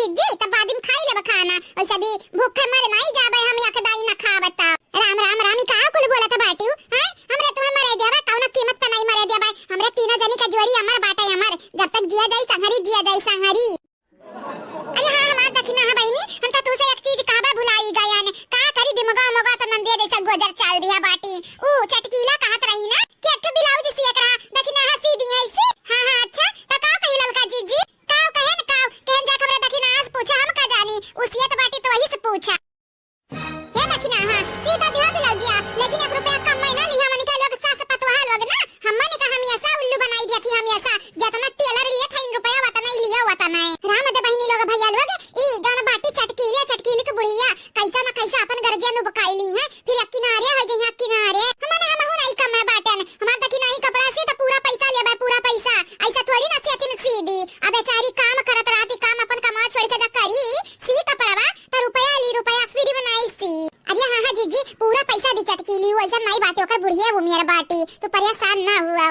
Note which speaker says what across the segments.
Speaker 1: जिज्जी तब बाद में खाई लेब खाना वैसे भी भूखे मर नहीं जाबे हम या के दाई ना खा बता राम राम रामी का कुल बोला था बाटियो हैं हमरे तुम्हें मरे देबा कौन कीमत पे नहीं मरे देबा हमरे तीनों जनी का जोड़ी अमर बाटा अमर जब तक जिया जाई संहरी जिया जाई संहरी। अरे हां हमार दखिना है बहनी हम तो तुसे एक चीज कहबा भुलाई गया ने का करी दिमगा मगा तो नंदे जैसा गोजर चाल दिया बाटी ऊ चटकीला कहत रही ना कि एक ब्लाउज सिया करा दखिना हसी दी है इसे हां हां अच्छा त का कही ललका जीजी का कहे न का कहन जा खबर दखिना आज पूछा हम का जानी उसिया तो बाटी तो वही से पूछा हे दखिना हां सीधा दिया ब्लाउजिया लेकिन 1 रुपया कम महीना लिया मनी के लोग सास पतवा लोग ना हमने कहा हम ऐसा उल्लू बनाई दिया थी हम ऐसा जितना टेलर लिए 3 रुपया वता नहीं लिया वता नहीं राम दे बहनी लोग भैया लोग ई गाना बाटी चटकीली के बुढ़िया कैसा ना कैसा अपन गरजे नु बकाईली है फिर किनारे है जहां किनारे हमने हम हो नहीं कम है बाटन हमार तकी नहीं कपड़ा से तो पूरा पैसा लेबा पूरा पैसा ऐसा थोड़ी ना सेती में सीधी अब बेचारी काम करत रहती काम अपन कमा छोड़ के जा करी सी कपड़वा तो रुपया ली रुपया फ्री बनाई सी अरे हां हां जीजी पूरा पैसा दी चटकीली हो ऐसा नहीं बाटे ओकर बुढ़िया वो मेरा बाटी तो परेशान ना हुआ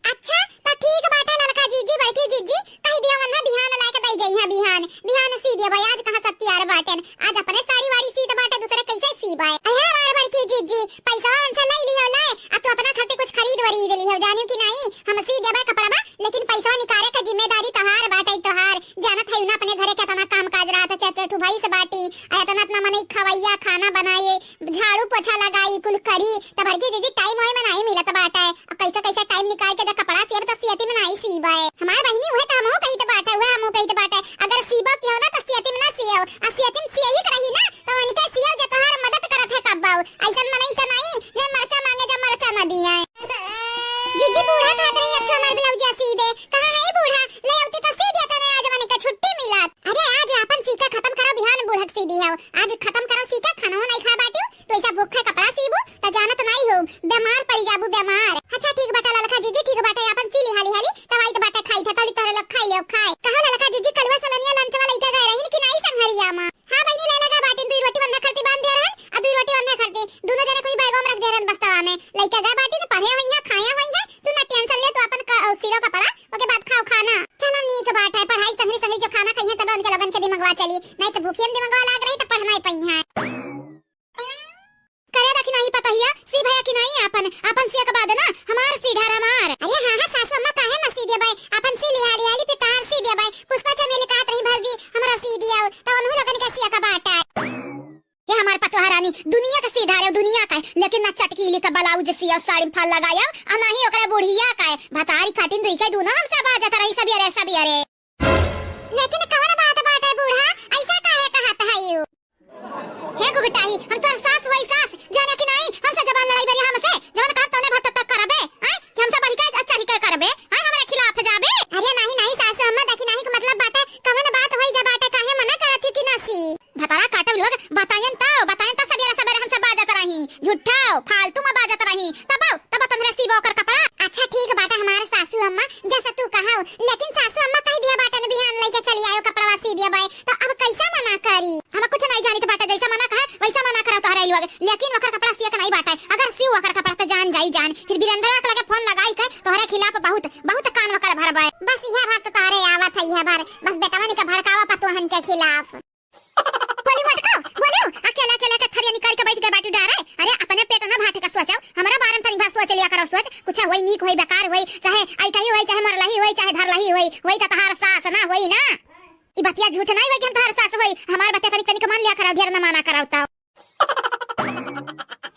Speaker 1: अच्छा तो ठीक बाटा ललका जीजी बैठी जीजी कह दिया वरना बिहान लाके दई जई हां बिहान सी दिया भाई आज कहां सत्यार बाटन आज अपने साड़ी वाड़ी सी बाटा दूसरे कैसे सी भाई अरे हमार बैठी जीजी पैसा उनसे ले लियो ले आ तू अपना खर्चे कुछ खरीद वरीद लियो जानियो कि नहीं हम सी देबे कपड़ा लेकिन पैसा निकाले का जिम्मेदारी तोहार बाटे तोहार जानत है ना अपने घरे केतना काम काज रहा था चचटू भाई से बाटी एतना इतना मने खवैया खाना बनाए झाड़ू पोछा लगाई कुल करी तब बड़की जीजी टाइम होए में नहीं मिलत बाटा कैसा कैसा टाइम निकाल के कपड़ा सीब तो सियती में नहीं सीबा है हमार बहनी हुए त हमहु कही त बाटा हुआ हमहु कही त बाटा अगर सीबा की हो ना तो सियती में ना सियो आ सियती में सियही करही ना तो उनके सियो जे तोहार मदद करत है कब्बाऊ ऐसा नहीं से नहीं जे मरचा मांगे जे मरचा न दिया जीजी बूढ़ा कहत रही अच्छा हमार ब्लाउज सी दे कहां है बूढ़ा ले औती तो सी दिया तने आज मने का छुट्टी मिलत अरे आज अपन सीका खत्म करो बिहान बूढ़क सी दी है आज खत्म करो सीका खाना नहीं खा बाटियो तो ऐसा भूखा कपड़ा सीबू तो जानत नहीं हो बीमार पड़ जाबू बीमार अच्छा ठीक बाटा ललका जीजी ठीक बाटा अपन सी ली हाली हाली तवाई तो बाटा खाई था तोरी तोरे लोग खाई ले खाए कहा ललका जीजी कलवा सलनिया लंच वाला इटा गए रहिन कि नहीं संहरिया मां हां बहनी ले लगा बाटी दू रोटी वन्ना खरती बांध दे रहन आ दू रोटी वन्ना खरती दोनों जने कोई बैगो में रख दे रहन बस्तावा में लइका गए बाटी तो पढ़े होई है खाया होई है तू ना टेंशन ले तू अपन सिरो कपड़ा ओके बाद खाओ खाना चलो नीक बात है पढ़ाई संगरी संगरी जो खाना खाई है तब उनके लगन के दिमागवा चली नहीं तो भूखियम दिमागवा लाग रही तो पढ़ना ही पई है करे रखी नहीं पता हिया सी भैया की नहीं अपन सी के बाद ना हमार सी ढार हमार अरे हां हां सासू अम्मा काहे न सी दे भाई अपन सी लिहारी हाली पे तार सी दे भाई पुष्पा चमेली कहत रही भौजी हमरा सी दिया तो उन्हों लगन के सी का बाटा ये हमार पतोहा रानी दुनिया का सी ढारे दुनिया का लेकिन ना चटकीली का ब्लाउज सी और साड़ी फल लगाया आ नहीं ओकरा बुढ़िया का भतारी खाटिन दुई के दोनों हमसे बाजत रही सब अरे लेकिन कौन बात बाटे बूढ़ा ऐसा काहे कहत है यू हे गुगटाई हम तोर सास वही सास जाने कि नहीं हमसे जबान लड़ाई बेरी हमसे जवन कहा तोने भत तक करबे हैं कि हमसे बढ़ी के अच्छा ही करबे हैं हमरे खिलाफ जाबे अरे नहीं सास अम्मा देखी नहीं का मतलब बाटे कवन बात होई जा बाटे काहे मना करत कि ना सी भतारा काटब लोग बतायन त सबेरे हमसे बाजत रही झूठाओ फालतू में बाजत रही तब तंदरे सी बोकर कपड़ा अच्छा ठीक बाटे हमारे सासू अम्मा जैसा तू कहा लेकिन सासू अम्मा कह दिया बाटे ने बिहान लेके चली आयो कपड़ा सी दिया भाई तो अब कैसा मना करी हम कुछ नहीं जानी तो बाटे जैसा मना कहे वैसा मना करा तोहरा लोग लेकिन ओकर कपड़ा सिया के नहीं बाटे अगर सी ओकर कपड़ा तो जान जाई जान फिर वीरेंद्र के लगे फोन लगाई के तोहरे खिलाफ बहुत कान वकर भरबे बस यह बात तो तारे आवत है यह बार बस बेटवा ने के भड़कावा पतोहन के खिलाफ बोली बोलो अकेला के थरिया निकाल के बैठ गए बाटू डारे अरे अपने पेट ना भाटे का सोचो हमारा बारन तनी भात सोच लिया करो सोच कुछ होई नीक होई बेकार होई चाहे ऐठाई होई चाहे मरलही होई चाहे धरलही होई त तहार सास ना होई ना ई बतिया झूठ नहीं होई कि हम तहार सास होई हमार बतिया तनी मान लिया करो ढेर ना माना करावता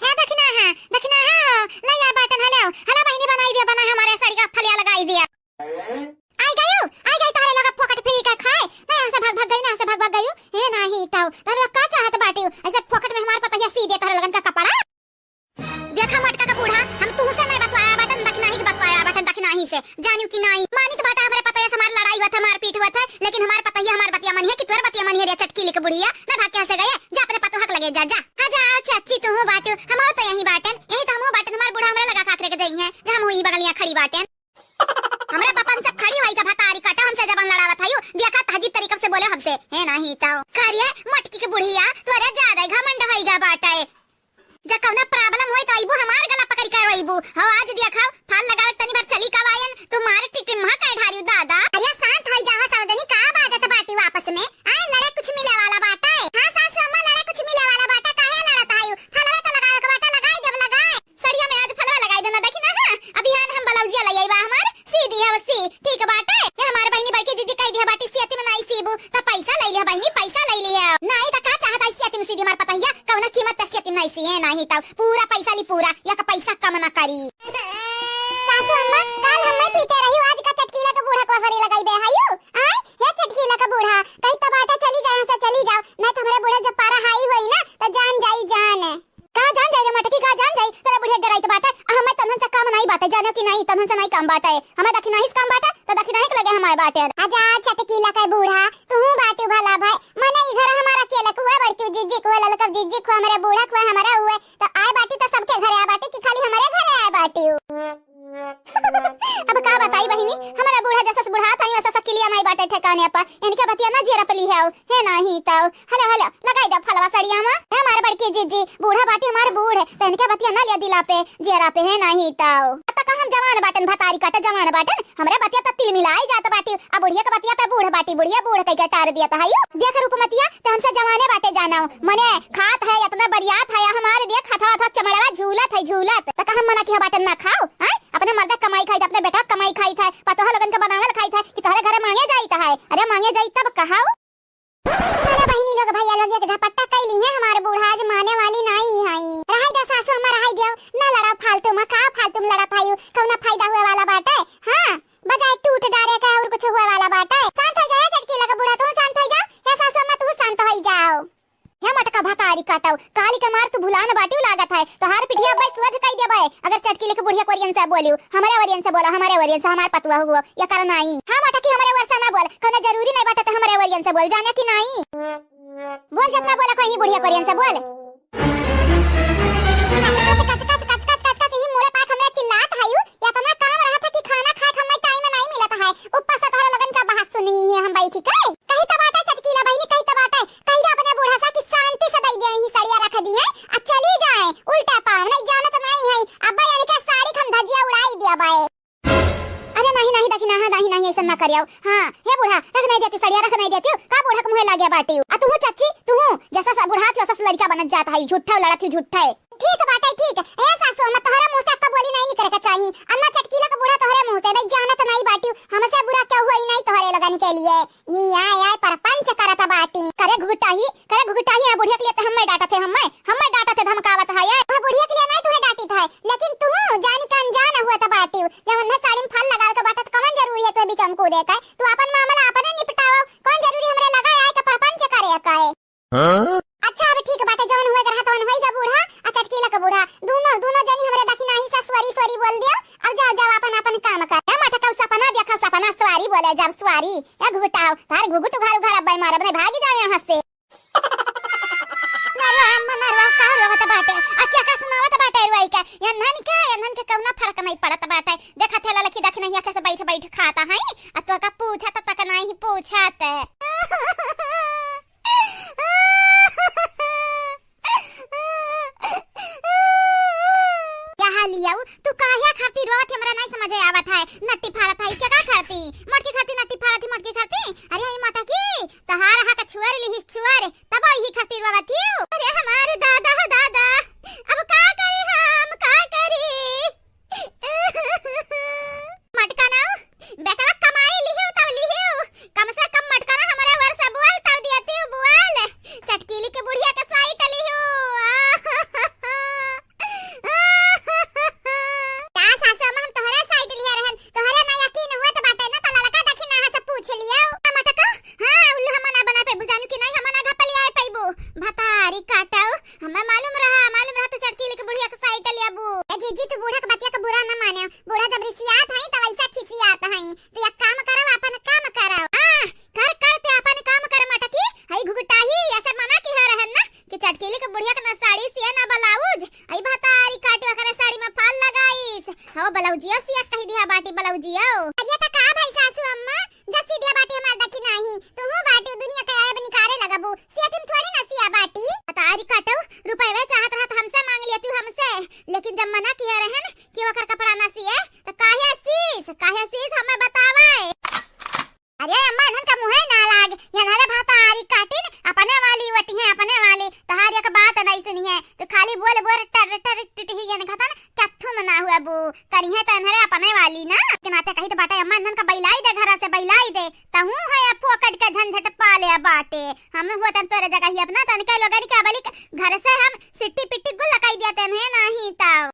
Speaker 1: है दखना ले या बाटन हला बहनी बनाई दिया बना हमारे साड़ी का फलिया लगाई दिया आई गई तारे लोग फोकट फ्री का खाए मैं यहां से भाग गई ना से भाग गई हे नहीं ताऊ तारे लोग का चाहत बाटी ऐसे फोकट में हमार पता है सीधे तारे लगन का कपड़ा देखा मटका का बूढ़ा हम तू से नहीं बतवाया बटन दखना ही बतवाया बटन दखना ही से जानियो कि नहीं मानी तो बाटा हमारे पता है हमार लड़ाई हुआ था मार पीट हुआ था लेकिन हमार पता है हमार बतिया मन है कि तोर बतिया मन है रे चटकीली के बुढ़िया मैं भाग के से गए जा अपने पतो हक लगे जा हां जा चाची तू हो बाटू हम तो यही बाटन यही तो हम बाटन हमार बूढ़ा हमरा लगा खाकरे के गई है जा हम वही बगलिया खड़ी बाटन हमरा पापा से खड़ी होई का भतारी काटा हमसे जबान लड़ावत हयो देखा तहजीब तरीका से बोले हमसे है नहीं ताऊ कार्य मटकी के बुढ़िया तोरे ज्यादा घमंड होई गा बाटे जा कौना प्रॉब्लम होई तो आइबू हमार गला पकड़ के रोइबू हो आज देखा फाल लगा तनी भर चली का वायन तुम्हारे टिटिम मा काय ढारियो दादा अरे शांत होई जा सावधानी का बाजत बाटी वापस है नहीं तब पूरा पैसा ली पूरा या का पैसा कम ना करी। सासू अम्मा काल हम पीटे रही आज का चटकीला का बूढ़ा को सरी लगाई दे हायो आय हे चटकीला का बूढ़ा कहीं तबाटा चली जाए से चली जाओ नहीं तो हमारे बूढ़ा जब पारा हाई होई ना तो जान जाई जान का जान जाई रे मटकी का जान जाई तेरा बुढ़िया डराई तो बाटा हमें तनन से काम नहीं बाटे जानो कि नहीं तनन से नहीं काम बाटे हमें दखिना ही काम बाटे तो दखिना ही लगे हमारे बाटे आजा चटकीला का बूढ़ा तू बाटू भला भाई मने घर हमारा केला कुआ बड़की जिज्जी को ललका जिज्जी को हमारे बूढ़ा को हमारा हुए तो आए बाटी तो सबके घरे आ बाटी कि खाली हमारे घरे आए बाटी अब का बताई बहिनी हमारा बूढ़ा जैसा बूढ़ा था वैसा सकिलिया नहीं बाटे ठिकाने पर इनके बतिया ना जेरा पली है नहीं तो हेलो हेलो लगाई दो फलवा सड़िया में हमारे बड़की जीजी बूढ़ा बाटी हमारे बूढ़ तो इनके बतिया ना लिया दिला पे जेरा पे है नहीं तो तक हम जवान बाटन भतारी काटे जवान बाटन हमरे बतिया तो तिल मिलाई जात बाटी अब बुढ़िया के बतिया पे बूढ़ बाटी बुढ़िया बूढ़ कई के टार दिया था हायो देख रूपमतिया तो हमसे जवाने बाटे जाना मने खात है इतना बरियात है हमारे देख खाता था चमड़वा झूलत है झूलत तक हम मना की बाटन ना खाओ हैं अपने मर्द कमाई खाई अपने बेटा कमाई खाई था पतो लगन के बनावल खाई था कि तोहरे घरे मांगे जाई था अरे मांगे जाई तब कहाओ अरे बहिनी लोग भैया लोग एक झपट्टा कैली है हमारे बूढ़ा आज माने वाली नहीं है रहाई दा सासू हमारा रहाई दियो ना लड़ा फालतू में का फालतू में लड़ा थायू कौना फायदा हुए वाला बाटे हां बजाय टूट डारे का और कुछ हुए वाला बाटे शांत हो जाए चटकीला का बूढ़ा तू शांत हो जा हे सासू अम्मा तू शांत हो जाओ हे मटका भतारी काटाओ काली के मार तू भुलान बाटी लागत है तो हार पिठिया भाई सुझ कई दे भाई अगर चटकीले के बुढ़िया कोरियन से बोलियो हमारे वरियन से बोला हमारे वरियन से हमार पतवा हुआ या कर नहीं हां मटकी हमारे वर्षा ना बोल कोनो जरूरी नहीं बाटे तो हमारे वरियन से बोल जाने की नहीं बोल जितना बोला कोई बुढ़िया कोरियन से बोल कच ही मोरे पाक हमरा चिल्लात हायू या तना काम रहा था कि खाना खाए हमें टाइम नहीं मिलता है ऊपर से तोहरा लगन का बहस सुनी है हम बैठी के कहीं तबाटा चटकीला बहिनी कहीं तबाटा कहीं अपने बूढ़ा सा की शांति से दई दे ही सड़िया रख दिए आ चली जाए उल्टा पाँव नहीं जाना तो नहीं है अब्बा यानी के साड़ी खम धजिया उड़ाई दिया बाए अरे नहीं दखिना हां नहीं ऐसा ना करियो हां हे बूढ़ा रख नहीं देती सड़िया रख नहीं देती का बूढ़ा को मुंह लागे बाटी आ तू चाची तू जैसा सा बूढ़ा थी वैसा लड़का बनत जाता है झूठा लड़ा थी झूठा है ठीक बाटे ठीक ए सासू मत तोहरा मुंह से का बोली नहीं निकले का चाहिए अन्ना चटकीला का बूढ़ा तोहरे मुंह से नहीं जाना तो नहीं बाटी हमसे बुरा क्या हुआ ही नहीं तोहरे लगाने के लिए ही आय परपंच करत बाटी करे घुटाही आ बुढ़िया के लिए तो हमें डांटा थे हमें डांटा थे धमकावत है ये बुढ़िया के लिए नहीं तुम्हें डांटी था लेकिन तू जानी का अनजान हुआ था बाटी जब हमने साड़ी में फल लगा के बाटा तो कौन जरूरी है तो बीच हमको देकर तू अपन मामला अपने निपटाओ कौन जरूरी हमरे लगा आए का परपंच करे का है अच्छा अब ठीक बाटे जवन हुए रहा तवन होईगा बूढ़ा आ चटकीला का बूढ़ा दोनों जनी हमरे दखिना ही सवारी बोल दियो अब जाओ अपन काम कर मटका सपना देखा सपना सवारी बोले जब सवारी या घुटाओ तार घुघुट घर अब्बाई मारे बने भागी जाओ यहां से नरवा का रोवत बाटे आ क्या का सुनावत बाटे रुई का यन्हन के कौना फर्क नहीं पड़त बाटे देखा थेला लखी दखिना हिया कैसे बैठ खाता है आ तो का पूछत तक नहीं पूछत लियाऊ तू काहे खाती रोत हमरा नहीं समझे आवत है नट्टी फाड़त है क्या खाती मटकी खाती नट्टी फाड़ती मटकी खाती अरे ई मटकी तहार हा का छुअर लिहिस छुअर तब ही खाती रोवत हियो अरे हमारे दादा अब का करी हम का करी मटका ना बेटा कमाई लिहियो कम से कम मटका ना हमारे वर्षा बोल तब दियती बोल चटकीली के बुढ़िया के साइट लिहियो ब्लाउजिया सिया कही दिया बाटी ब्लाउजिया अरे त का भाई सासू अम्मा जसी दिया बाटी हमार दकी नहीं तू बाटी दुनिया का आए निकारे लगबू सिया तुम थोड़ी ना सिया बाटी तारी काटो रुपए चाहत रहत हमसे मांग लिया तू हमसे लेकिन जब मना किया रहन कि ओकर कपड़ा ना सिए त काहे सीस हमें बतावे अरे अम्मा इनन का मुंह ना लाग यनारे भातारी काटिन अपने वाली वटी है अपने वाली तहार एक बात नहीं सुनी है तो खाली बोल टर टिटही जन खतन कथु मना हुआ बू करी है तो इनरे अपने वाली ना के नाते कही तो बाटा अम्मा इनन का बैलाई दे घर से बैलाई दे तहू है फोकट के झंझट पा ले गया बाटे। हम होतन तोरे जगह ही अपना तनके लोगन के बली घर से हम सिट्टी पिट्टी गुल लगाई देते हैं नहीं ताऊ।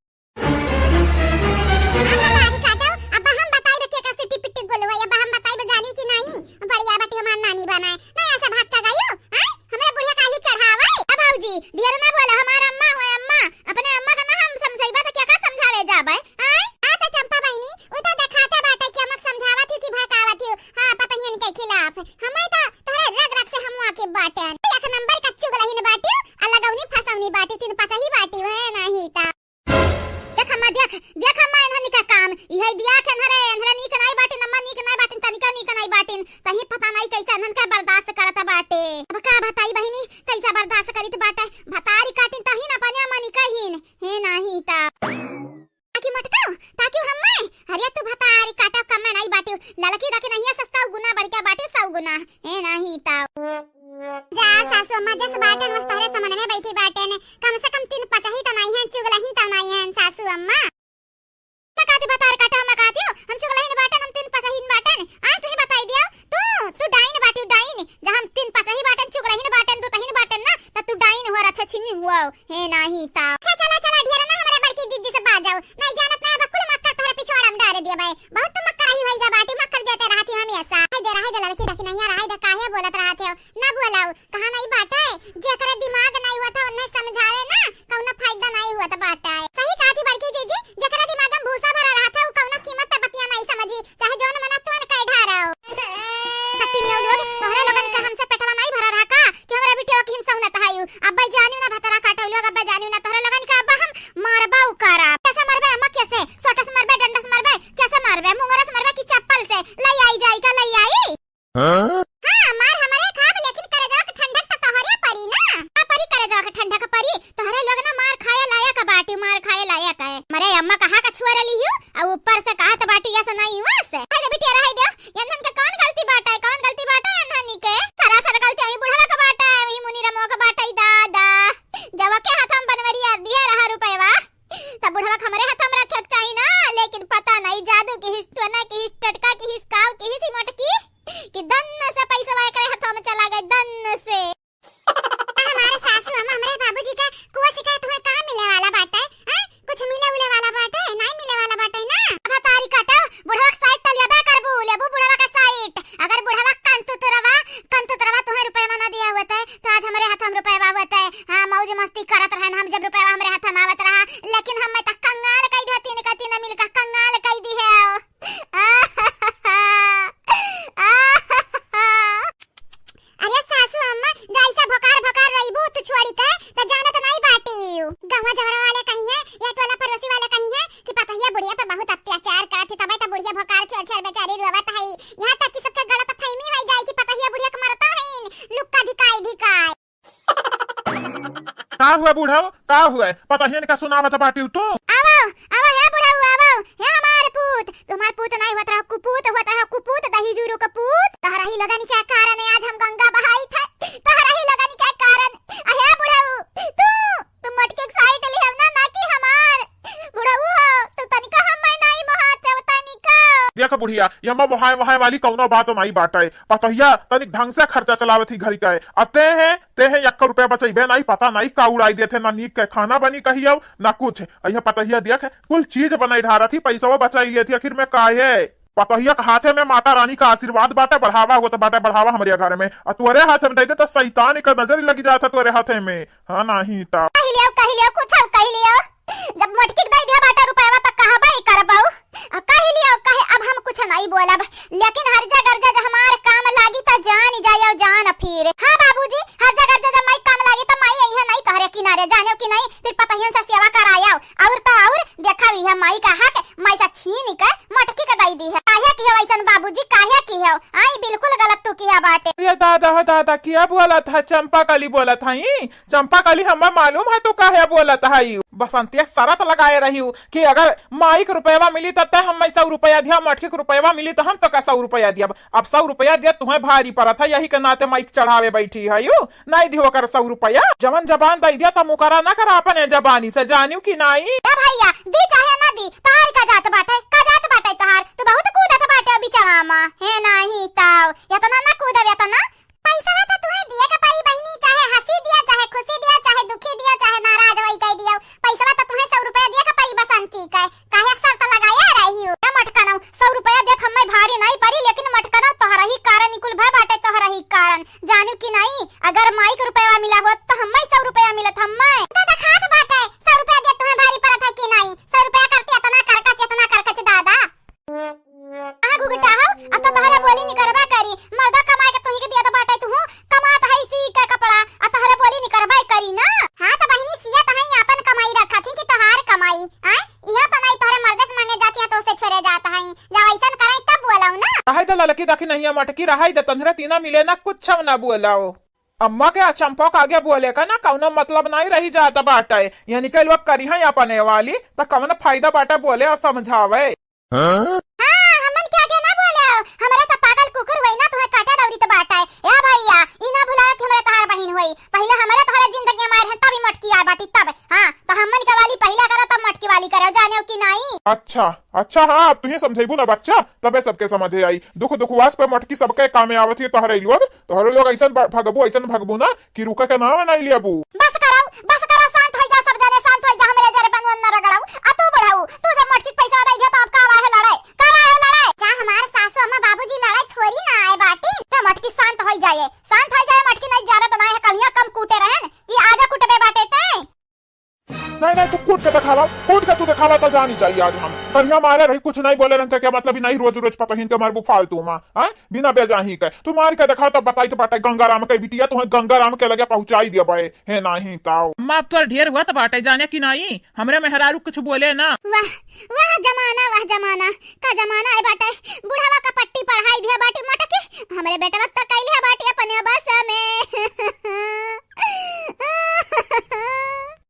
Speaker 1: हमारी काटो अब हम बताई रखे का सिट्टी पिट्टी गुल हुआ अब हम बताई बजानी की नहीं बढ़िया बाटे हमार नानी बनाए नहीं ऐसा भाग का गयो हैं हमरा बुढ़िया काहे चढ़ावे। अब बाबूजी ढेर ना बोला हमार अम्मा होए अम्मा अपने अम्मा का ना हम समझाइबा तो क्या का समझावे जाबे हैं। आ तो चंपा बहिनी उ तो दिखाते बाटे कि हम समझावत थी कि भड़कावत थी। हां पतंगियन के खिलाफ हमें तो तोरे रग रग से हम आके बाटे एक नंबर का चुगलहिन बाटी अलगौनी फसौनी बाटी तीन पचही बाटी है नहीं ता देख हम देख हम इन्हन का काम इहे दिया के हरे इन्हन नीक नहीं बाटी नम्मा नीक नहीं बाटी तनिका नीक नहीं बाटी तही पता नहीं कैसे इन्हन का बर्दाश्त करत बाटे। अब का बताई बहिनी कैसा बर्दाश्त करित बाटे भतारी काटिन तही ना पनिया मनी कहिन हे नहीं ता ताकि मटकाओ ताकि हम हरिया तू भतारी काटा कम नहीं बाटी ललकी रखे नहीं सस्ता गुना बढ़ के बाटी 100 गुना हे नहीं ता जा सासू अम्मा जस बाटन मस्त हरे समन में बैठी बाटन कम से कम 3 पचही तो नहीं है चुगलहिन तो नहीं है सासू अम्मा मकाती भतार काटा हम मकाती हम चुगलहिन बाटन हम 3 पचही बाटन आ तू ही बताई दिया तू डाइन बाटी डाइन जब हम 3 पचही बाटन चुगलहिन बाटन तू तहिन बाटन ना त तू डाइन हो अच्छा छिनी हुआ हे नहीं ता अच्छा चला चला ढेर ना हमारे बड़की जिज्जी से बात जाओ नहीं जानत ना बकुल मक्का तोरे पिछोड़ हम डाल दिया भाई बहुत तुम मक्का रही होईगा बाटी मक्कर देते रहती हम ऐसा हाय दे लड़की रखी नहीं रहा है काहे बोलत रहते हो ना बोलाओ कहां नहीं बाटे जेकरे दिमाग नहीं हुआ था उन्हें समझावे ना कौनो फायदा नहीं हुआ था बाटा है सही कहा थी बड़की जीजी जेकरे दिमाग में भूसा भरा रहा था वो कौनो कीमत पे बतिया नहीं समझी चाहे जोन मना तुन कह ढारो सत्ती में लोग तोहरा लोगन का हमसे पेटवा नहीं भरा रहा का कि हमरा बिटिया की हम सौनत हायु अब्बा जानियो ना भतरा काटो लोग अब्बा जानियो ना तोहरा लोगन का अब्बा हम मारबा उकारा कैसे मरबे अम्मा कैसे छोटा से मरबे डंडा से मरबे कैसे मरबे मुंगरा से मरबे की चप्पल से लई आई जाई का लई आई हां मार हमारे खाब लेकिन करे जाओ के ठंडक त तोहरे परी ना आ परी करे जाओ के ठंडक परी तोहरे लोग ना मार खाए लायक बाटी मार खाए लायक है मरे अम्मा कहा का छुआ रही हूं और ऊपर से कहा त बाटी ऐसा नहीं हुआ से अरे बिटिया रह दे यनन के कौन गलती बाटा है कौन गलती बाटा है यनन के सरासर गलती आई बुढ़वा का बाटा है वही मुनी रमो का बाटा ही दादा जवा के हाथ हम बनवरी आ दिए रहा रुपएवा तब बुढ़वा हमारे हाथ में रखे चाहिए ना लेकिन पता नहीं जादू की हिस्टोना की टटका की हिसकाव की हिसी मटकी कि दन्न से पैसा वाए करे हाथों में चला गए दन्न से हमारे सासू अम्मा हमारे बाबूजी का कुआ सिखाया तुम्हें कहां मिले वाला बाटा है हैं कुछ मिले उले वाला बाटा है नहीं मिले वाला बाटा है ना अब तारी काटा बुढ़वा का साइड तलिया बे करबू लेबू बुढ़वा का साइड अगर बुढ़वा कंतु तरवा तुम्हें रुपए में ना दिया हुआ था तो आज हमारे हाथ में रुपए आवत है हां मौज मस्ती करत रहन हम जब रुपए हमारे हाथ में आवत रहा लेकिन हम तक कंगाल कई दी तीन मिल का कंगाल कई दी है अरे सासू अम्मा जैसा भकार रहीबू तू छोड़ी के त जानत नहीं बाटी गवा जवरा वाले कहीं है या टोला पड़ोसी वाले कहीं है कि पतहिया बुढ़िया पे बहुत अत्याचार करत तबे त बुढ़िया भकार छोड़ बेचारी रोवत है यहां तक कि सबके गलत फहमी हो जाए कि पतहिया बुढ़िया के मरता है लुक्का धिकाई
Speaker 2: का हुआ बूढ़ा का हुआ पतहिया का सुनावत बाटी तो
Speaker 1: आवो हे बुढ़ा आवो हे हमारे पूत तुम्हार पूत नहीं होत रहा कुपूत दही जुरू का पूत तहरा ही लगन के कारण आज हम गंगा बहाई थे तहरा ही लगन के कारण हे बुढ़ा तू मटके के साइड ले हम ना कि हमार बुढ़ा हो तू तनिका हम नहीं महाते तनिका
Speaker 2: देख बुढ़िया यम्मा मोहाय वाली कौनो बात नहीं बाटे पतहिया तनिक ढंग से खर्चा चलावत ही घरी का अते हैं 1 रुपया बचैबे नहीं पता नहीं का उड़ाई देथे ना नीक के खाना बनी कहियो ना कुछ अहिया पतहिया देख कुल चीज बनाई ढारा थी पैसा बचाई थी आखिर में काहे पतहिया के हाथे में माता रानी का आशीर्वाद बाटे बढ़ावा हो तो बाटे बढ़ावा हमारे घर में और तुअरे हाथ में देते तो शैतान का नजर लग जाता तुअरे हाथे में हाँ नहीं ता
Speaker 1: कह लियो कुछ कह लियो जब मटकी दे दिया बाटा रुपया तक कहां भाई करबाऊ कह लियो कहे अब हम कुछ नहीं बोलब लेकिन हर जगह हमारे काम लागी त जान जायो जान फिर हां बाबूजी हर जगह जब मैं काम लागी त मैं यही नहीं तोहरे किनारे जानो कि नहीं फिर पतहियन से सेवा कराया और तो और देखा भी है माई का हक माई से छीन के मटकी का दई दी है काहे की है वैसन बाबूजी काहे की है आई बिल्कुल गलत तू किया बाटे
Speaker 2: ये दादा क्या बोला था चंपा काली बोला था चंपा काली हमें मालूम है तो काहे बोला था बसंतिया शरत लगाए रही हूँ कि अगर माई के रुपया मिली तब हम 100 रुपया दिया मटकी के रुपया मिली तो हम तो 100 रुपया दिया अब 100 रुपया दिया तुम्हें भारी पड़ा था यही के नाते माइक चढ़ावे बैठी है यू नहीं दियो कर 100 रुपया जवन जबान दे दिया तो मुकरा ना करा अपने जबानी से जानियो कि नहीं
Speaker 1: भैया दी चाहे ना दी तहार का जात बाटे तहार तू बहुत कूदत बाटे बिचारा मा है नहीं ताऊ या तो ना कूदब या तो ना पैसा
Speaker 2: यहाँ मटकी रहाई दे तंधरे तीना मिले ना कुछ ना बोलाओ। अम्मा के चंपक आगे बोले का ना कौनो मतलब नहीं रही जाता बाटा है, यानी के लोग करी है अपने वाली तो कौन फायदा बाटा बोले और समझावे।
Speaker 1: हमन के आगे ना बोले हमरा त पागल कुकुर होई ना तुम्हें काटा दौरी तो बाटा है। ए भैया इना भुलाए कि हमरा तहार बहिन होई, पहले हमरा तहार जिंदगी मार है तभी मटकी आ बाटी तब। हां तो हमन के वाली पहला करो तब मटकी वाली करो, जाने हो कि नहीं।
Speaker 2: अच्छा अच्छा, हाँ अब तुझे समझेबू ना बच्चा तबे सबके समझे आई। दुख दुखवास पे मटकी सबके कामे आवत है। तोहरे लोग ऐसा भगबू ऐसा भगबू ना कि रुका के नाम नहीं लियाबू।
Speaker 1: बस करो शांत हो जा, सब जाने शांत हो जा। हमरे जरे बनवन न रगड़ाऊ आ तू बढ़ाऊ। तू जब मटकी पैसा दे दिया तो अब का रहा है लड़ाई, का रहा है लड़ाई। जा हमार सासू अम्मा बाबूजी लड़ाई थोड़ी ना आए बाटी तो मटकी शांत हो जाए, शांत हो जाए। मटकी नहीं जा रहा तो ना है कलिया कम कूटे रहन ई आजा कुटबे बाटे ते।
Speaker 2: नहीं तू कूट के दिखावा, कूट के तू दिखावा तो जानी चाहिए। आज हम कन्या मारे रही कुछ नहीं बोले रहते, क्या मतलब ही नहीं रोज रोज पता हिन के मारबू फालतू मां बिना बेजाही के। तू मार के दिखाओ तो बताई तो बाटे गंगाराम के बिटिया तुम्हें गंगाराम के लगे पहुंचाई दिया बे है नहीं ताऊ।
Speaker 3: माप तो ढेर हुआ तो बाटे जाने की नहीं, हमरे मेहरारू कुछ बोले ना।
Speaker 1: वाह वाह जमाना का जमाना है बाटे। बुढ़ावा का पट्टी पढ़ाई दिया बाटी मटकी, हमरे बेटा वक्त कैले है बाटी अपने बस में।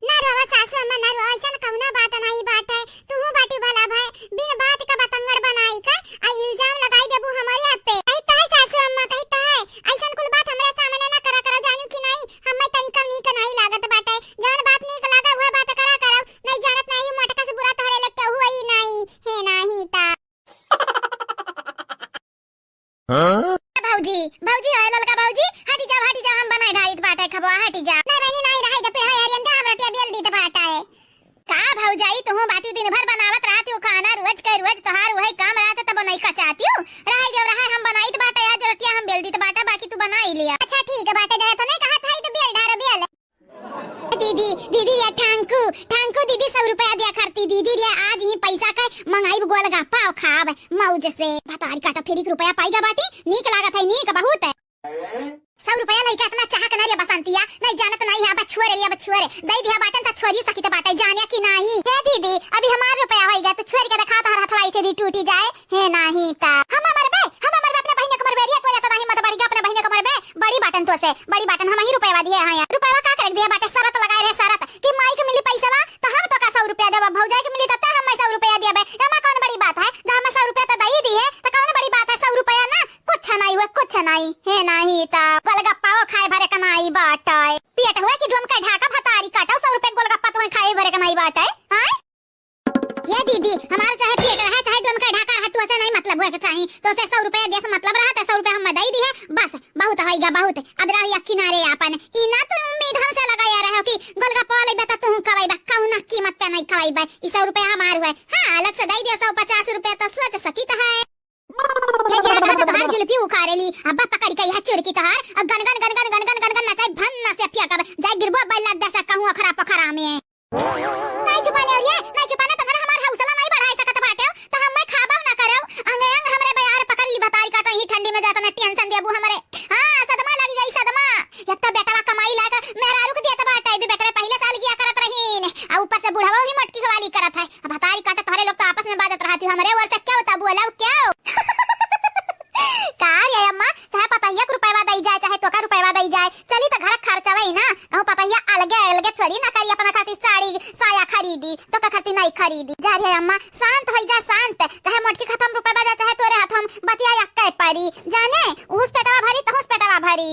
Speaker 1: ना रोवा सासू अम्मा ना रोवा, ऐसा कौना बात नहीं बाटे। तू बाटी भला भाई बिन बात का बतंगड़ बनाई का आ इल्जाम लगाई देबू हमारे पे। कहता है सासू अम्मा कहता है ऐसा कुल बात हमरे सामने ना करा करा, जानू कि नहीं हमें तनिका नीक नहीं लागत बाटे। जान बात नीक लागा हुआ बात करा करो, नहीं जानत नहीं मटका से बुरा तोहरे लग के हुई नहीं है नहीं ता। भौजी आए ललका भौजी हटी जा हम बनाई ढाई बाटे खबवा हटी जा। नहीं बहनी नहीं रही जब है हरियन का हम रोटियां बेल दी त बाटा है का भौजाई। तू बाटी दिन भर बनावत रहती हो खाना रोज के रोज, तोहार वही काम रहता तब बनाई का चाहती हूं। रहे देव रहे हम बनाई त बाटा आज रोटियां हम बेल दी त बाटा, बाकी तू बना ही लिया। अच्छा ठीक है बाटा जाए तो नहीं कहा था तो बेल ढारो बेल। दीदी ये ठांकू दीदी 100 रुपया दिया करती। दीदी रे आज ही पैसा का मंगाई गोलगप्पा खाब मौज से। बतारी काटा फेरी रुपया पाईगा बाटी, नीक लागत है नीक बहुत है। 100 रुपया लइका इतना चाह के ना बसंतिया नहीं जानत नहीं है बछुरे दई दिया बाटन त छोरी सकी त बाटे जाने की नहीं है। दीदी अभी हमार रुपया होइगा तो छोरी के दिखा त हाथ वाई के टूटी जाए है नहीं ता। हम मरबे अपने बहिने को मरबे रिया तो नहीं मत बड़ी अपने बहिने को मरबे बड़ी बाटन तो से बड़ी बाटन हम ही रुपया दिए हां यार। रुपया का कर दिया बाटे शरत लगाए रहे शरत कि माई के मिली पैसा तो हम तो का 100 रुपया देब, भौजाई के मिली त हम 100 रुपया देबे। एमा कौन बड़ी बात है, जहां हम 100 रुपया त दई दी है तो कौन बड़ी बात है। 100 रुपया ना कुछ नहीं हुआ कुछ नहीं है नहीं ता। गोलगप्पा खाए भरे कनाई बाटा है पेट हुआ कि ढोम का ढाका भतारी काटा 100 रुपया गोलगप्पा तुम्हें खाए भरे कनाई बाटा है। हां ये दीदी हमारा चाहे पेट रहा चाहे ढोम का ढाका रहा, तो ऐसा नहीं मतलब हुआ कि चाहिए तो 100 रुपया दे से मतलब रहा तो 100 रुपया हम दई दी है बस बहुत होइगा बहुत। अब रही किनारे आपन ई ना तुम उम्मीद हमसे लगाया रहे कि गोलगप्पा ले बेटा तुम खवाइबा कहू ना कीमत पे नहीं खवाइबा। ई 100 रुपया हमार हुआ हां अलग से दई दे 150 रुपया तो सोच सकी तो है। ये जाता तो तोहार जुल्फी उखाड़ेली अब्बा पकड़ के यह चुर की तोहार अब gun gun gun gun gun gun gun gun नचाई भन न से पिया कर जाय गिरबो बैला दसा कहूं अखरा पखरा में। नहीं छुपाने और ये नहीं छुपाने तो हमार हौसला नहीं बढ़ाई सकत बाटे तो हम मैं खाबा ना करो अंग अंग हमरे बयार पकड़ ली बताई काटा ही ठंडी में जाता ना टेंशन देबू हमरे। हां सदमा लग जाई सदमा एक तो बेटा कमाई लागा मेहरारू को देत बाटे दे बेटा पहले साल किया करत रहीन आ ऊपर से बुढ़ावा ही मटकी वाली करत है। अब बताई काटा तोरे लोग तो आपस में बाजत रहती हमरे और से क्या होता बोला क्या कार ये अम्मा चाहे पतैया को रुपया दई जाए चाहे तोका रुपया दई जाए चली तो घर खर्चा वही ना। कहूं पतैया अलगे थोड़ी ना करी अपना खातिर साड़ी साया खरीदी तो का खातिर नहीं खरीदी। जा रे अम्मा शांत हो जा शांत, चाहे मटकी खत्म रुपया बजा चाहे तोरे हाथ हम बतिया यक्का पारी जाने उस पेटवा भरी तो उस पेटवा भरी।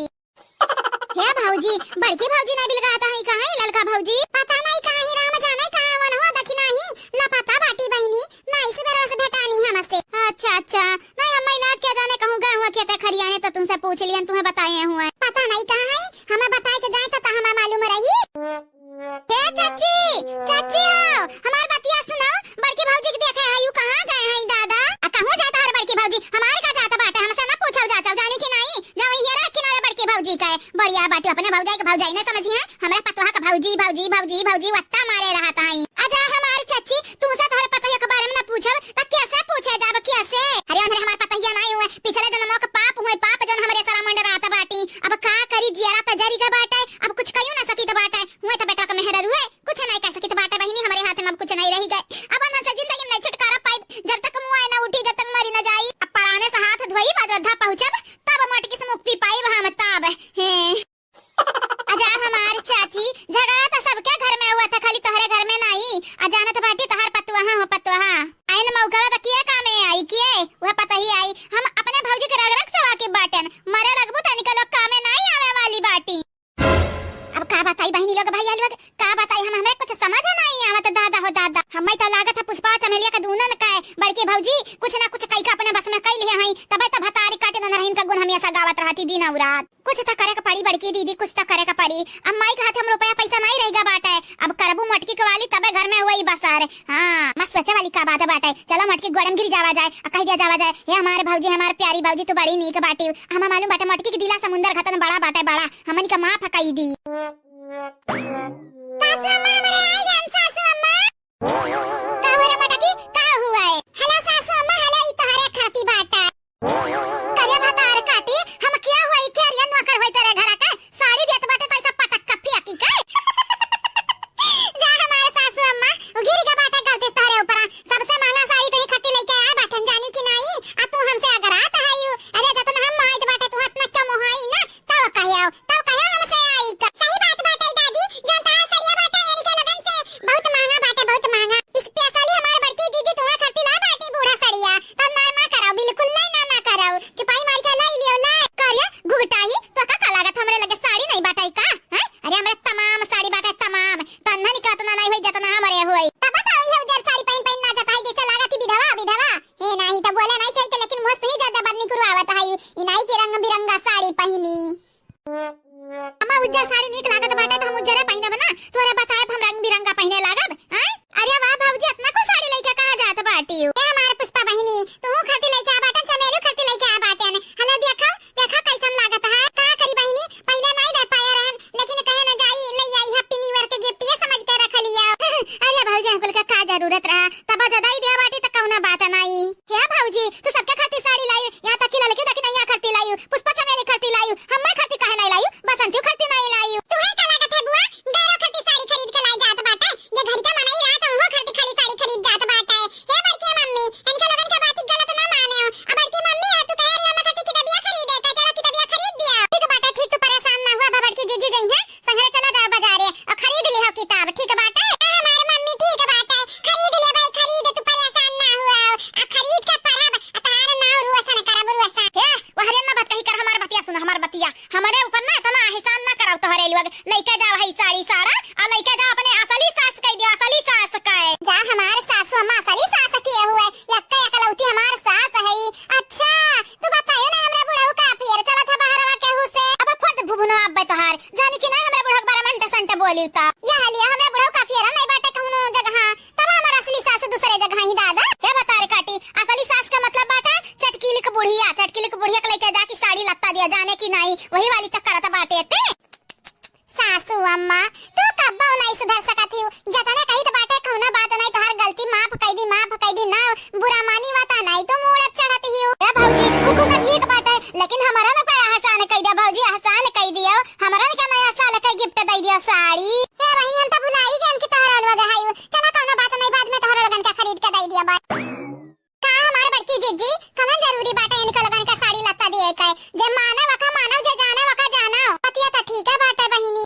Speaker 1: हे भौजी बड़की भौजी नहीं बिलगाता है कहां है ललका भौजी पता नहीं कहां ही राम जाने कहां वन हो दखी नहीं लापता बाटी बहिनी नहीं से बेरा से भेटानी हमसे। अच्छा नहीं अम्मा इलाज क्या जाने कहूं गए हुआ खेते खरियाने तो तुमसे पूछ लियन तुम्हें बताए हुए पता नहीं कहां है हमें बताए के जाए तो हमें मालूम रही। हे चाची हो हमार बतिया सुनो बड़की भौजी के देखे आयु कहां गए हैं दादा कहूं जाता है बड़की भौजी हमारे का जाता बाटे हमसे ना पूछो जाओ जानी कि नहीं जाओ ये रे किनारे बड़की भौजी का बढ़िया बाटे अपने भौजाई के भौजाई ने समझी है हमरा पतवा का भौजी वट्टा मारे रहा था आजा हमार चाची तुमसे तोहरे पतैया के बारे में ना पूछब त कैसे पूछे जाब कैसे। अरे हमरे हमार पतैया नहीं हुए पिछले जन्मों का पाप हुए पाप जन हमरे सारा मंड रहता बाटी अब का करी जियारा त जरी का बाटे अब कुछ कहियो ना सकी तो बाटे हुए तो बेटा का मेहर रुए कुछ नहीं कह सकी तो बाटे बहिनी हमारे हाथ में अब कुछ नहीं रही गए अब ना से जिंदगी में नहीं छुटकारा पाई जब तक मुआ ना उठी जब तक मरी ना जाई अब पराने से हाथ धोई बाजोधा पहुंचब लोग भैया लोग का बताई हम हमरे कुछ समझ नहीं आवत दादा हो दादा। हमें तो लागत है पुष्पा चमेलिया का दूनन का बड़की भौजी कुछ ना कुछ कई का अपने बस में कई लिए हई तबे तो भतारी काटे न रहीन का गुण हमेशा गावत रहती दिन और रात। कुछ तो करे का पड़ी बड़की दीदी, कुछ तो करे का पड़ी। अब माई के हाथ हम रुपया पैसा नहीं रहेगा बाटे, अब करबू मटकी के वाली तबे घर में हुई बसार। हां बस सोचे वाली का बात बाटे। चलो मटकी गोड़म गिर जावा जाए और कह दिया जावा जाए हे हमारे भौजी हमारे प्यारी भौजी तो बड़ी नीक बाटी। हम मालूम बाटे मटकी के दिला समुंदर खतन बड़ा बाटे बड़ा हमन का मां फकाई दी। सासू अम्मा हमारे आई हम सासू अम्मा का हो रे मटकी का हुआ है? हेलो सासू अम्मा हेलो ई तोहरे खाती बाटा करे भतार काटी हम क्या हुआ ई के रिया नौकर होई तेरे घर का साड़ी देत बाटे तो ऐसा पटक कफी आकी का जा हमारे सासू अम्मा गिर के बाटे गलती तोहरे ऊपर। सबसे महंगा साड़ी तो ही खत्ती लेके आया बाटन जानी कि नहीं आ तू हमसे अगर आता है यू अरे जतन हम माइट बाटे तू इतना क्यों मोहाई ना तब कहियो हमसे आई का सही बात बाटे दादी जो तार सड़िया बाटे यानी के लगन से बहुत महंगा बाटे बहुत महंगा। स्पेशली हमारे बड़की दीदी तुम्हारे खाती ला बाटी बूढ़ा सड़िया तब ना कराओ बिल्कुल ना कराओ चुपाई मार के लाई लियो ला करिया गुगटाही तो का लागत हमरे लगे साड़ी नहीं बाटाई का हैं? अरे हमरे तमाम साड़ी बाटे तमाम तन्ना निकातना नहीं होई जतना हमरे होई तब बताओ ये उधर साड़ी पहन ना जाता है जैसे लागत विधवा हे नहीं तो बोले नहीं चाहिए लेकिन मस्त ही ज्यादा बदनी करवावत है ई नहीं के रंग बिरंगा साड़ी पहनी। अम्मा उज्जर साड़ी नीक लागत बाटे तो हम उज्जरे पहिनब ना तोरे बताए हम रंग बिरंगा पहने लागब हैं? अरे वाह भौजी इतना को साड़ी लेके कहां जात बाटी ए हमार पुष्पा बहिनी तू खाती लेके आ बाटन चमेलू खाती लेके आ बाटन हला देखा कैसन लागत है का करी बहिनी पहले नहीं दे पाया रहन लेकिन कहे ना जाई ले आई हैप्पी न्यू ईयर के गिफ्ट ये समझ के रख लिया अरे भौजी अंकुल का जरूरत रहा तब जदाई दे बाटी त कौना बात नहीं हे भौजी तू सबके खाती साड़ी लाई यहां तक कि लड़के तक नहीं खाती लाई पुष्पा चमेली खाती लाई हम खाती काहे नहीं लाई बसंती खाती नहीं लाई तुम्हें का लागत है बुआ गैरो खाती साड़ी खरीद के लाई जात बाटे जे घर के मनाई रहा तो वो खाती खाली साड़ी खरीद जात बाटे हे बड़की मम्मी इनका लगन के बात गलत ना माने हो अब बड़की मम्मी है तू कह रही हो मैं खाती की दबिया खरीदे का चलो की दबिया खरीद दिया ठीक बाटे ठीक तू परेशान ना हुआ बड़की जीजी जई है संघरे चला जाओ बाजारे और खरीद ली हो किताब ठीक बाटे हमारे मम्मी ठीक बाटे खरीद ले भाई खरीद तू परेशान ना हुआ आ खरीद के पढ़ब तार नाव रुवसन करब रुवसन हे वहरे ना बात कही कर हमार बतिया सुन हमार बतिया हमारे ऊपर ना इतना एहसान ना कराओ तोहरे लोग लइका जाओ है साड़ी सारा आ लइका जाओ अपने असली सास कह दियो असली सास कहे जा हमार सासू अम्मा असली सास किए हुए यक्का एकलौती हमार सास है। अच्छा तू बताइयो ना हमरे बुढ़ऊ का फिर चला था बाहरवा केहू से अब फट भुभुनो अब तोहार जानी कि नहीं हमरे बुढ़ऊ के बारे में संट बोली ता या हलिया हमरे बुढ़ऊ का फिर नहीं बाटे कहूनो जगह तब हमार असली सास दूसरे जगह ही दादा हे बता रे काटी असली सास का मतलब बाटे चटकीलिक बुढ़िया के लेके जाके साड़ी लत्ता दिया जाने की नहीं वही वाली तक करत बाटे ते सासू अम्मा तू कब्बो नहीं सुधर सकत ही जतने कही तो बाटे कहूना बात नहीं तो हर गलती माफ कई दी ना बुरा मानी वाता नहीं तो मूड़ चढ़त ही ए भौजी कुकू का ठीक बाटे लेकिन हमारा ना पाया हसान कई दिया भौजी हसान कई दियो हमारा का नया साल का गिफ्ट दई दिया साड़ी ए बहनी हम तो भुलाई गए कि तोहरा लोग हाई चला कहूना बात नहीं बाद में तोहरा लगन का खरीद के दई दिया बात का हमार बड़की जीजी कमन जरूरी बाटे इनका लगन का साड़ी लत्ता दिए का जे मानव जे जाना पतिया तो ठीक है बाटे बहिनी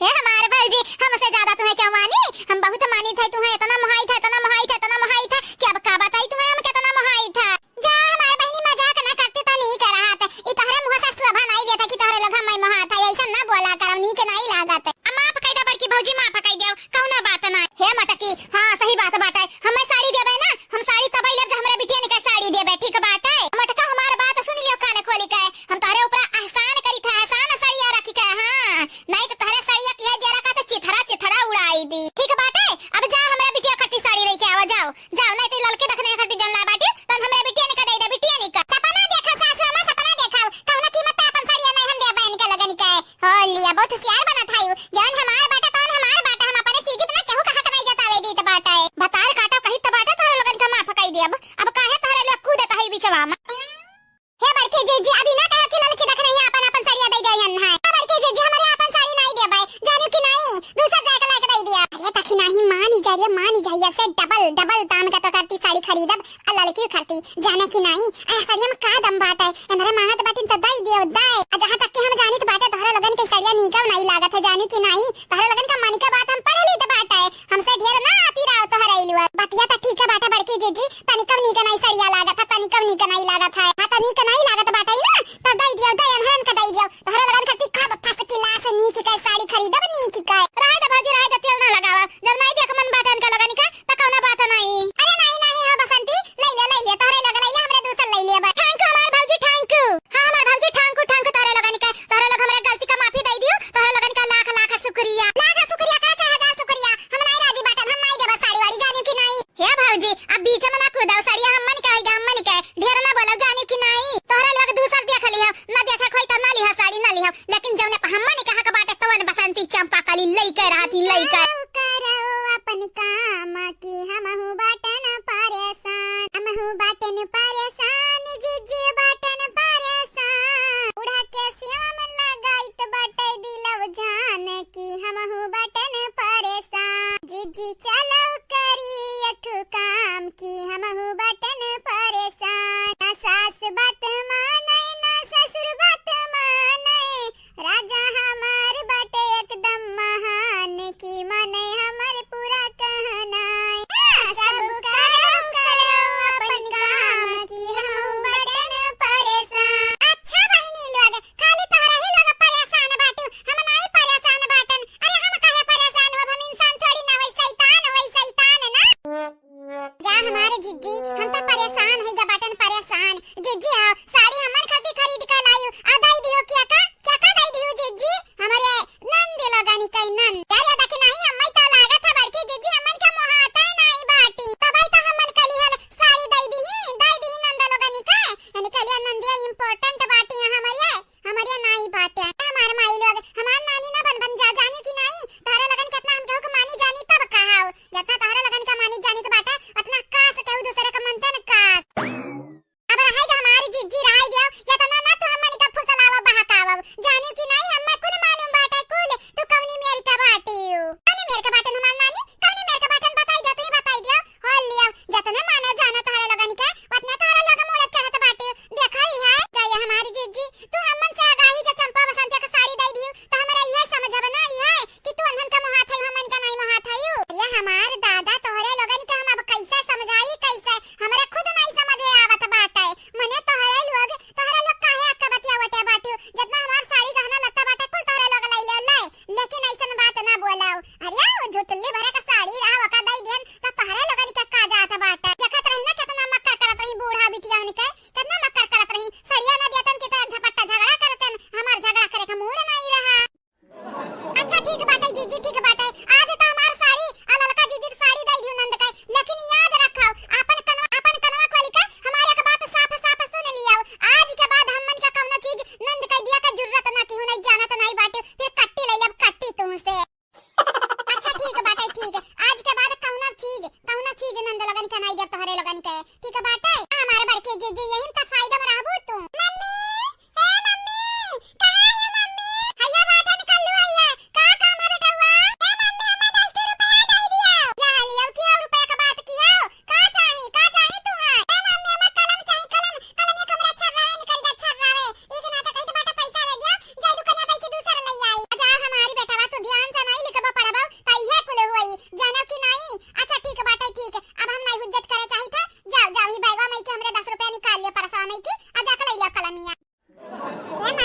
Speaker 1: हे हमारे भौजी हमसे ज्यादा तुम्हें क्या मानी हम बहुत मानी थे तुम्हें इतना मोहाई था कि अब का बताई तुम्हें हम कितना मोहाई था जा हमारे बहिनी मजाक ना करते तो नहीं कर रहा था ई तोहरे मुंह से शोभा नहीं देता कि तोहरे लोग हम मोहा था ऐसा ना बोला करो नी के नहीं लागत अम्मा पकाई दे बड़की भौजी मां पकाई दे कौना बात ना हे मटकी हां सही बात बाटे हमें साड़ी देबे ना हम साड़ी तबई लब हमरे बिटिया ने का साड़ी देबे ठीक बात है मटका हमार बात सुन लियो कान खोली के हम तोहरे ऊपर एहसान करी था एहसान सड़िया रखी के हां नहीं तो तोहरे सड़िया की है जरा का तो चिथरा उड़ाई दी ठीक बात है अब जा हमरे बिटिया खट्टी साड़ी लेके आवा जाओ नहीं तो ललके देखने खट्टी जन ला बाटी तन हमरे बिटिया ने का दे दे बिटिया ने का सपना देखा सासू अम्मा सपना देखा कौना कीमत पे अपन साड़ी नहीं हम देबे इनका लगन के हो लिया बहुत होशियार बना था यू जान हमार बाटा तन हमार बाटा हम अपने चीज बना केहू कहा नहीं जतावे दी त बाटा है बताल काटा कही त बाटा तोहरे लगन का मां फकाई दे अब काहे तोहरे लोग कूदत है बिचवा में हे बड़के जीजी अभी ना कहा कि ललकी देखने ही अपन साड़ी दे देयन है बड़के जीजी हमारे अपन साड़ी नहीं देबे जानू कि नहीं दूसरा जाके लाके दे दिया अरे तखी नहीं मानी जाइए से डबल दाम का तो करती साड़ी खरीदब आ ललकी करती जाने कि नहीं आ साड़ी में का दम बाटे हमारे मांगत बाटिन तो दई दियो दई जहां तक कि हम जानी तो बाटे तोहरा लगन के साड़िया नीका नहीं लागत है जानू कि नहीं तोहरा लगन का मानी का बात हम पढ़ ली तो बाटे हमसे ढेर ना आती रहो तोहरा इलवा बतिया तो ठीक है बाटा बड़की जीजी तनिकम नीका नहीं साड़िया लागत है तनिकम नीका नहीं लागत है हां तनिक नहीं लागत बाटे ना तो दई दियो दई अनहन का दई दियो तोहरा लगन करती खा फस की लाश नीकी का साड़ी खरीदब नीकी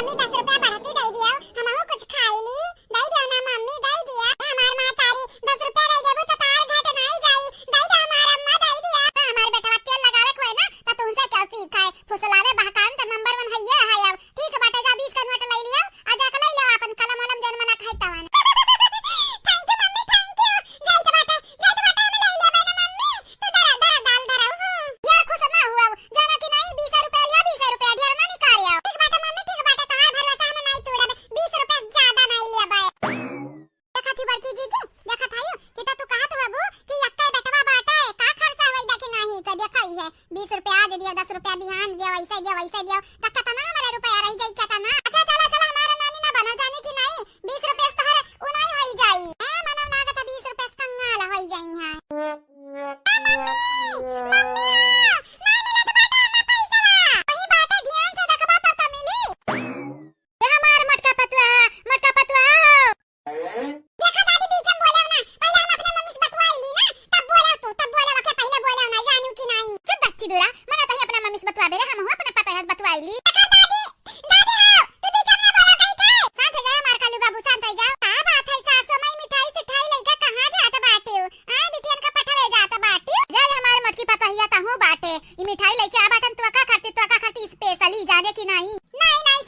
Speaker 1: मम्मी 10 रुपया बढ़ती दे दिया हमहू कुछ खाई ली दे दिया ना मम्मी दे दिया हमार मां तारी 10 रुपया दे देबो तो तार घाट नहीं जाई दे दे हमार अम्मा दे दिया हमार बेटा तेल लगावे कोई ना तो तुमसे क्या सीखाए फुसलावे बहकान तो नंबर 1 है ये है अब ठीक बाटे जा 20 का नोट ले लियो आ जा के ले लो अपन कलम वलम जन मना खाई तवन thank you mummy thank you जाई तो बाटे हम ले लेबे ना मम्मी तो दरा दरा दाल धराऊ यार खुश ना हुआ जाना कि नहीं 20 रुपया लिया 20 रुपया ढेर ना निकालियो ठीक बाटे मम्मी ठीक बाटे तोहार भरोसा हम नहीं तोड़ब 20 रुपया ज्यादा नहीं लेबे देखा थी बड़की जीजी देखा थायो कि तू कहत बाबू कि यक्का बेटवा बाटा है का खर्चा होई दा कि नहीं तो देखा ही है 20 रुपया आज दियो 10 रुपया बिहान दियो वैसे दियो तक तना हमारे रुपया रह जाई का तना अच्छा चला चला हमारा नानी ना बना जाने की नहीं 20 रुपया तोहरे उनाई होई जाई ए मनम लागत 20 रुपया कंगाल होई जाई है मम्मी मम्मी नहीं मिलत बाटा हमें पैसा वही बाटे ध्यान से देखबा तो मिली ए हमार मटका पतवा देखा दादी बीच में बोले ना पहले हम अपने मम्मी से बतवाई ली ना तब बोले के पहले बोले ना जानू की नहीं चुप बच्ची दूरा मना तो अपने मम्मी से बतवा दे हम हूं अपने पता है बतवाई ली देखा दादी हो तू बीच में बोला कहीं थे साथ जा मार कालू बाबू शांत हो जाओ का बात है सासू मई मिठाई सिठाई लेके कहां जात बाटे हां बिटियन का पठवे जात बाटे जाल हमारे मटकी पता हिया ता हूं बाटे ई मिठाई लेके आ बाटन तू का खाती स्पेशली जाने की नहीं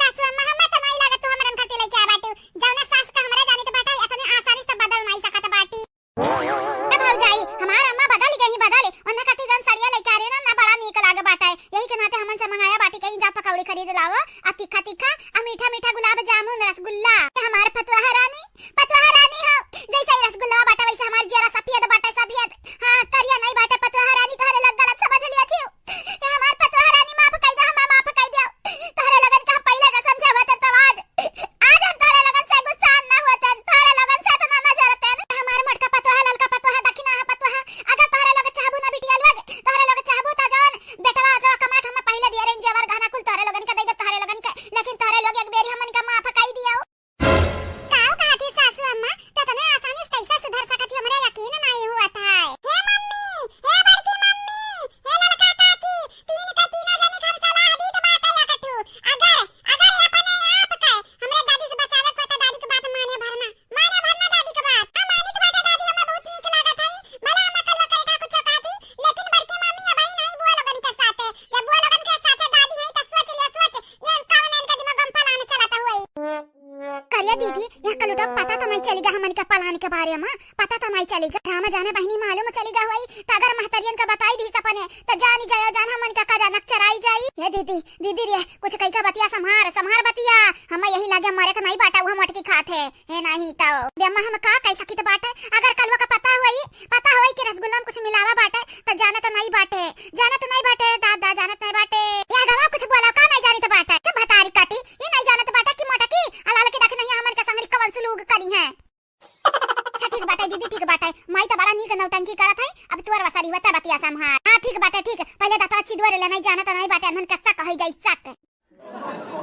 Speaker 1: सासू अम्मा हमें तो नहीं लागत तू हमरन खाती लेके आ बाटे जाओ ना सास का हमरा जाने तो बाटा इतने आसानी से बदल नहीं सकत बाटी अब हो जाई हमार अम्मा बदल गई उन्हें खाती जन सड़िया लेके आ रही ना बड़ा नीक लागे बाटा है यही के नाते हमन से मंगाया बाटी कहीं जा पकौड़ी खरीद लाओ आ तीखा आ मीठा गुलाब जामुन रसगुल्ला हमार फतवा रानी हो जैसे ही रसगुल्ला बाटा वैसे हमार जरा सफेद बाटा सफेद हां करिया नहीं बाटा फतवा रानी तोहरे लग गलत समझ लिया थी ये हमार फतवा रानी माफ कई दे हम माफ कई दे तोहरे लगन का पहले का समझावत तो आज हम तोहरे लगन से गुस्सा ना होत तोहरे लगन से तो ना नजरत हमार मटका पतवा ललका पतवा दक्षिणा पतवा अगर तोहरे लग चाहबू ना बिटिया लग तोहरे लग चाहबू त जान बेटवा जो कमा हम पहले दिया रेंज जवर गाना कुल तोहरे लगन का दे तोहरे लगन का लेकिन तोहरे लोग एक बेरी हमन का माफ कई दिया काव कहती सासू अम्मा तो तने आसानी से कैसे सुधर सकती हमरे यकीन नहीं हुआ था हे मम्मी हे बड़की मम्मी हे लड़का काकी तीन जने हम सलाह दी तो बात या कटू अगर अपने आप के हमरे दादी से बचावे को तो दादी की बात माने भरना दादी की बात मानी तो बात दादी हमें बहुत नीक लागत है भला हम कलवा करे कुछ कहती लेकिन बड़की मम्मी अब नहीं बुआ लोगन के साथ जब बुआ लोगन के साथ दादी है तो सोच ये कौन इनका दिमाग गम पलाने चलाता हुआ करिया दीदी यह कलुटा पता तो नहीं चलेगा हमन का पलाने के बारे में पता तो नहीं चलेगा रामा जाने बहनी मालूम चलेगा हुई तो अगर महतरियन का बताई दी सपने तो जानी जायो जान हमन का जानक चराई जाई ये दीदी रे कुछ कई का बतिया संहार बतिया हम यही लागे मरे का नहीं बाटा वो मटकी खाते है नहीं तो बेम्मा हम का कैसा की तो बाटे अगर कलवा का पता होई कि रसगुल्ला में कुछ मिलावा बाटे तो जाने तो नहीं बाटे दादा जानत नहीं बाटे या गवा कुछ बोला का नहीं जानी तो बाटे चुप भतारी काटी ये नहीं जानत बाटे कि मटकी अलाल के रख नहीं हमन का संगरी कवन सुलूग करी है अच्छा ठीक बाटे दीदी ठीक बाटे माई तो बड़ा नीक नौटंकी करत है अब तोर वसारी होता बतिया संहार हां ठीक बाटे ठीक पहले दाता अच्छी द्वारे ले नहीं जानत नहीं बाटे हमन का कहि जाई सक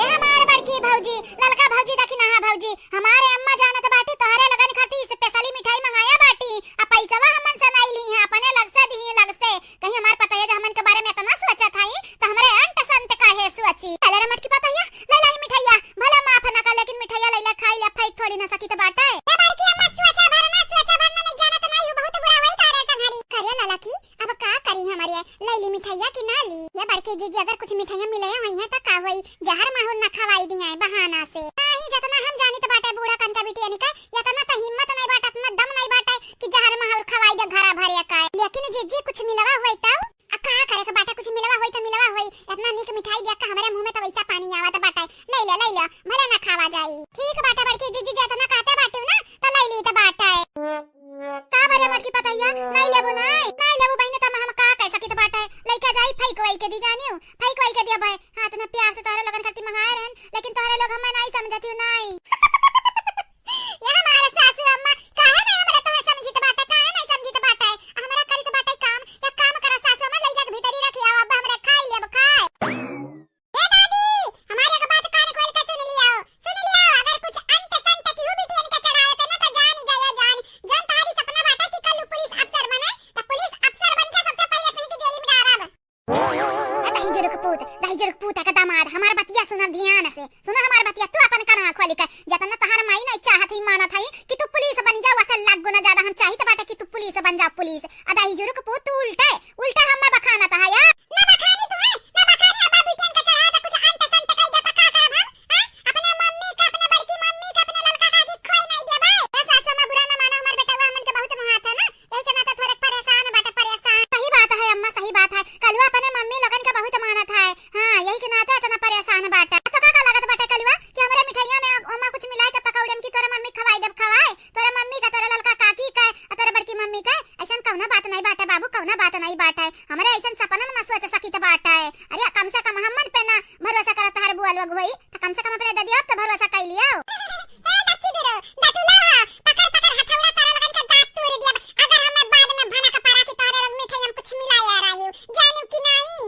Speaker 1: ए हमारे बड़की भौजी ललका भौजी देखी ना भौजी हमारे अम्मा जानत बाटी तोहरे लगन खाती स्पेशली मिठाई मंगाया बाटी आ पैसावा हमन से नहीं ली है अपने लग से कहीं हमार पता है हमन के बारे में इतना सोचा था तो हमरे अंट संत काहे सोची चले रे मटकी पता है ले लाई मिठाइया भला माफ ना कर लेकिन मिठाइया लैला खाई या फेंक थोड़ी ना सकी तो बाटे ए बड़की अम्मा सोचा भरना नहीं जानत नहीं बहुत बुरा होई तारे संहारी करे लाला की अब का करी हमारे लैली मिठाइया की ना ली या बड़की जीजी अगर कुछ मिठाइयां मिले हुई है तो का होई जहर माहौल न खवाई दिया है बहाना से नहीं जतना हम जानी तो बाटे बूढ़ा कन का बिटिया निका यतना तो हिम्मत नहीं बाटे इतना दम नहीं बाटे कि जहर माहौल खवाई दे घरा भरिया का लेकिन जीजी कुछ मिलवा होई तब का करे के बाटे कुछ मिलवा होई तो मिलवा होई इतना नीक मिठाई देख के हमारे मुंह में तो वैसा पानी आवत बाटे ले ला भले ना खावा जाई ठीक बाटे बड़की जीजी जतना कहते बाटे ना तो ले ली तो बाटे का भरे मटकी पताइया नहीं लेबो बहने तो हम का कैसा की तो बाटे लइका जाई फेंक वई के दी जानियो फेंक वई के दिया भाई हां इतना प्यार से तोहरे लगन करती मंगाए रहन लेकिन तोहरे लोग हमें नहीं समझती नहीं ये हमारे सासू अम्मा काहे नहीं हमरा तोहे समझी तो बाटे काहे नहीं समझी तो बाटे हमरा करी तो बाटे काम या काम करा सासू अम्मा ले जा भीतर ही रखिया अब हमरा खाई लेब खाए ए दादी हमारे एक बात कान खोल के सुन लिया अगर कुछ अंत संत की बिटियन के चढ़ाए पे ना तो जान तारी सपना बाटे कि कल पुलिस अफसर बने तो पुलिस अफसर बन के सबसे पहले तुही के जेल में डालब दही जरुक पूत का दामाद हमार बतिया सुना ध्यान से सुना हमार बतिया वाली का जतना तहार माई नहीं चाहत ही मानत है कि तू पुलिस बन जा, असल लाख गुना ज्यादा हम चाहिए बाटे कि तू पुलिस बन जा। पुलिस अदा हिजुर के पुत तू उल्टा हम बखाना था यार। ना बखानी तू है ना बखानी, अब बिटियन का चढ़ा तो कुछ अंत संत कह देता का करब हम? अपने मम्मी का, अपने बड़की मम्मी का, अपने लड़का का की खोई नहीं देबे। ए सासू में बुरा ना माना, हमार बेटा हमन के बहुत महात है ना, एही के नाते थोड़े परेशान बाटे परेशान। सही बात है अम्मा, सही बात है। कलवा अपने मम्मी लोगन के बहुत मानत है। हां यही के नाते इतना परेशान बाटे। तो का लागत बाटे कलवा कि हमरा मिठाइया में अम्मा कुछ मिलाए के पकौड़े की तोरा मम्मी खवाई देब, खवाए तोरा मम्मी का, तोरा लड़का काकी का, तोरा बड़की मम्मी का। ऐसन कौना बात नहीं बाटे बाबू, कौना बात नहीं बाटे। हमरा ऐसन सपना में ना सोच सकी त बाटे। अरे कम से कम हमन पे ना भरोसा करत हर बुआ लोग होई त कम से कम अपने ददिया पे भरोसा कर लियो। ए बच्ची गुरु दतुला पकड़ पकड़ हथौड़ा तारा लगन का दांत तोड़ दिया। अगर हमें बाद में भना का पारा की तोरे लोग मिठाई हम कुछ मिलाया रही जानू कि नहीं।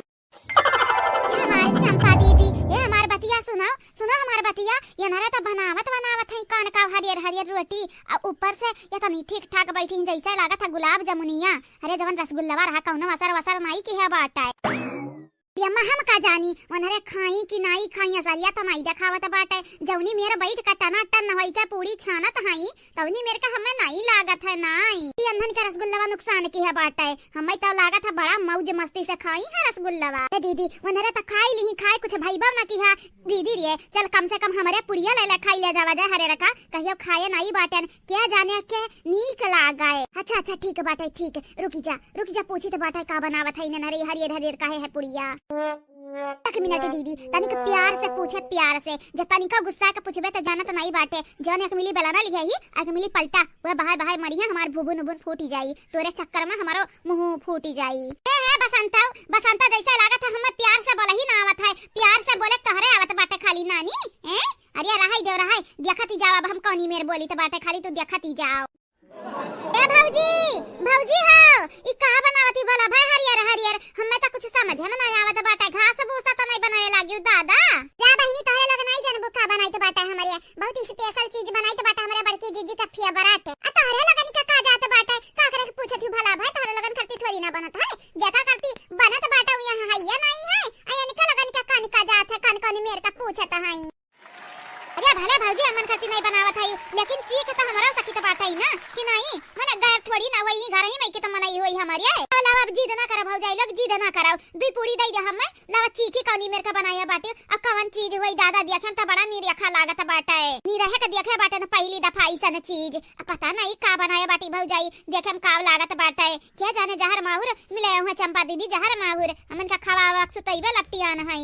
Speaker 1: ये हमारी चंपा दीदी, ये हमार बतिया सुनाओ सुनो हमार बतिया। ये नरे तो बनावत है कान का हरियर हरियर रोटी और ऊपर से ये तो नहीं ठीक ठाक बैठी जैसे लागत है गुलाब जामुनिया। अरे जवन रसगुल्ला रहा कौनो असर वसर नहीं की है बाटा यम्मा हम का जानी वनरे खाई कि नहीं खाई असरिया तो नहीं देखावत बाटे। जौनी मेरे बैठ का टना टन होई का पूरी छानत हई तौनी मेरे का हमें नहीं लागत है। नहीं ये अंधन का रसगुल्ला नुकसान की है बाटे, हमें तो लागत है बड़ा मौज मस्ती से खाई है रसगुल्ला। दीदी वनरे तो खाई ली खाए कुछ भाईबा ना की है दीदी रे। चल कम से कम हमारे पुड़िया ले खाई ले जावा जाए हरे रखा कहियो खाए नहीं बाटे क्या जाने के नीक लागाए। अच्छा ठीक बाटे ठीक, रुकी जा पूछी तो बाटे का बनावत है नरे हरियर हरियर काहे है पुड़िया। एक मिनट दीदी तनिक प्यार से पूछे, प्यार से जब तनिक गुस्सा के पूछबे तो जाना तो नहीं बाटे। जौन एक मिली बेलाना लिखे ही एक मिली पलटा वह बाहर मरी है हमार भुबुन फूटी जाई, तोरे चक्कर में हमारो मुंह फूटी जाई। है बसंता जैसा लागत है हमें प्यार से बोला ही ना आवत है, प्यार से बोले तोहरे आवत बाटे खाली नानी। अरे रहाई देखती जाओ, अब हम कौनी मेर बोली तो बाटे खाली तू देखती जाओ। ए भौजी हो ई का बनावती भला भाई हरियर हमें तो कुछ समझ में ना आवत बाटे। घास भूसा तो नहीं बनावे लागियो दादा। जा बहिनी तोहरे लग नहीं जानबो का बनाई तो बाटे हमारे बहुत स्पेशल चीज बनाई तो बाटे हमारे बड़की जीजी का फेवरेट। आ तोहरे लगन का जात बाटे का करे पूछत ही भला भाई तोहरे लगन करती थोड़ी ना बनत है, जका करती बनत बाटे यहां है या नहीं है। अयन का लगन का कान का जात है, कान कोनी मेर का पूछत है। अरे भले भौजी हमन खाती नहीं बनावत है लेकिन चीख तो हमारा सकी तो बाटा ही ना कि नहीं मन गायब थोड़ी ना वही घर ही में की तो मनाई होई हमारी। लावा अब जिद ना करा भौजाई लोग जिद ना कराओ, दुई पूरी दई दे हमें लावा चीखी कौनी मेर का बनाया बाटे। अब कवन चीज होई दादा देखे त बड़ा निरखा लागत बाटे, निरहे का देखे बाटे न पहली दफा ऐसन चीज पता नहीं का बनाया बाटी भौजाई देखे में का लागत बाटे। क्या जाने जहर माहुर मिले हुए चंपा दीदी जहर माहुर हमन का खवावा सुतईबे लट्टियान है।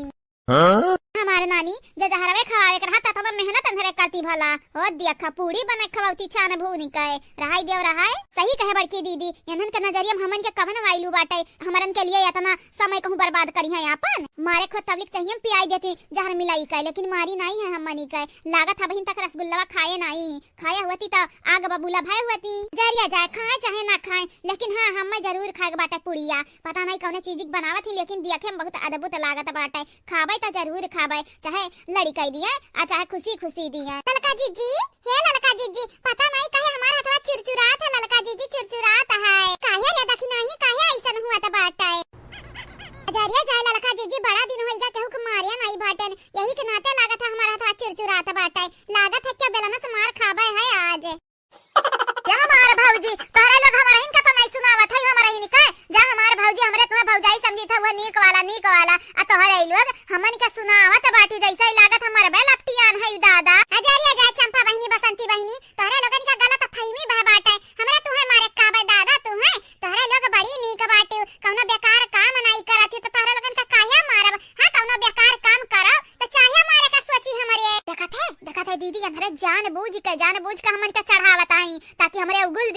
Speaker 1: हमारे नानी जे जहरवे खवावे कर हाथ तब मेहनत अंधरे करती भला ओ देखा पूरी बने खवाती छान भूनी के रहाई देव रहाय। सही कहे बड़की दीदी इन्हन के नजरिया हमन के कवन वाइलू बाटे हमरन के लिए इतना समय कहूं बर्बाद करी है अपन मारे खो तबलिक चाहिए पियाई देती जहर मिलाई के लेकिन मारी नहीं है हमनी के। लागत है बहिन तक रसगुल्ला खाए नहीं खाया हुआती तो आग बबूला भाई हुआती जरिया जाए खाए चाहे ना खाए लेकिन हां हम जरूर खाए बाटे पुड़िया। पता नहीं कौन चीज बनावत ही लेकिन देखे में बहुत अद्भुत लागत बाटे, खाबे तो जरूर खाबे चाहे लड़ी कह दिए आ चाहे खुशी दिए। ललका जीजी हे ललका जीजी पता नहीं कहे हमारा हथवा चिरचुरात है, ललका जीजी चिरचुरात है काहे रे देखी नहीं काहे ऐसन हुआ त बाटे। अजरिया जाए ललका जीजी बड़ा दिन होइगा केहू के मारिया नहीं बाटन यही के नाते लागत है हमारा हथवा चिरचुरात बाटे। लागत है क्या बेलना से मार खाबे है आज। क्या हमार भौजी तोहरा लोग हमारा हिन का तो नहीं सुनावत है हमारा हिन का जा हमार भौजी हमरे तुम्हें भौजाई समझी था वो नीक वाला आ तोहरा लोग हमन का सुनावत बाटी जैसे लागत हमारे बे लपटियान है दादा। अजरिया जाए चंपा बहिनी बसंती बहिनी तोहरा लोगन का गलत फहमी बह बाटे हमरा तुम्हें मारे का बे दादा तुम्हें तोहरा लोग बड़ी नीक बाटे कौनो बेकार काम नहीं करत तो तोहरा लोगन का काहे मारब। हां कौनो बेकार काम करो तो चाहे मारे का सोची हमरे देखत है दीदी हमरे जानबूझ के हमन का चढ़ावत आई ताकि हमरे उगुल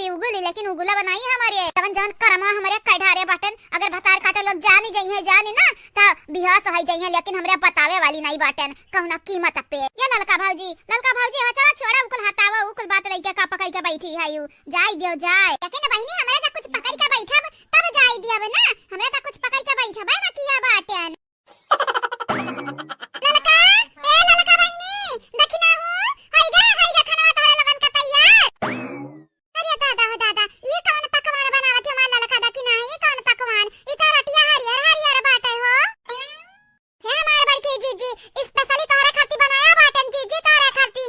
Speaker 1: लेकिन उगुला बनाई हमारे तवन जान करमा हमरे कढारे बटन अगर भतार काटा लोग जानी ना ता बिहास होई जाई है लेकिन हमरे बतावे वाली नहीं बटन कौना कीमत पे। ये ललका भौजी हो चला छोड़ा उकुल हटावा उकुल बात लइका का पकड़ के बैठी है यू जाई दियो जाए लेकिन बहिनी हमरे जा कुछ पकड़ के बैठब तब जाई दियब ना हमरे जा कुछ पकड़ के बैठब ना किया बाटन। ललका बहिनी देखी ना हूं हाइगा खाना तोरे लगन का तैयार। अरे दादा ये कौन पकवान बनावत है हमार ललका दा कि ना ये कौन पकवान ई तो रोटियां हरियर बाटे हो। हे हमार बड़की जीजी स्पेशली तोरे खाती बनाया बाटन जीजी तोरे खाती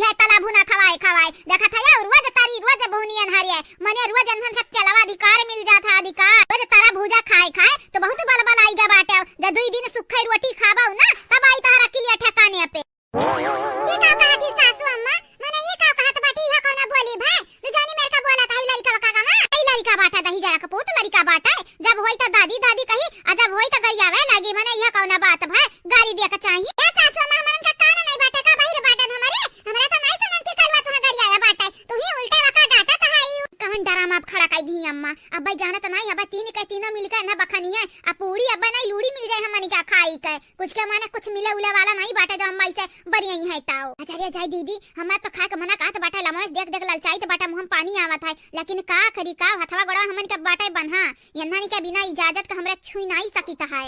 Speaker 1: यह तला भुना खवाए खवाए देखा था या रोज तारी रोज बहुनी अनहरी है मने रोज अनहर के अलावा अधिकार मिल जाता अधिकार रोज तारा भूजा खाए खाए तो बहुत बलबल आईगा बाटे जब 2 दिन सुखई रोटी खाबाऊ ना तब आई तहरा के लिए ठिकाने पे ये का कहती सासू अम्मा मने ये का कहत बाटी यह कोना बोली भाई तू जानी मेरे का बोला था लड़का का ना ई लड़का बाटा दही जरा का पुत लड़का बाटा जब होई त दादी दादी कही आ जब होई त गरियावे लागी मने यह कोना बात भाई गाड़ी दिया का चाहिए ए सासू अम्मा मन का कान नहीं बाटे का बाहर बाटे हमारे हमरा तो नहीं सुनन की कलवा तुहा गरियावे बाटे तू ही उल्टा वका डाटा त हाई कवन डराम आप खड़ा काई दी अम्मा अब भाई जाना तो नहीं अब तीन मिलकर ना बखनी है अब पूरी अब नहीं लूड़ी मिल जाए हमनी का खाई के कुछ के माने कुछ मिले उले वाला नहीं बाटे जो अम्मा से बढ़िया ही है ताओ आचार्य जाय दीदी हमरा तो खा के मना कहत बाटे लमस देख देख ललचाई तो बाटा मुंह पानी आवत है लेकिन का करी का हथवा गोड़ा हमन के बाटे बन्हा यन्हानी के बिना इजाजत के हमरा छुई नहीं सकी त है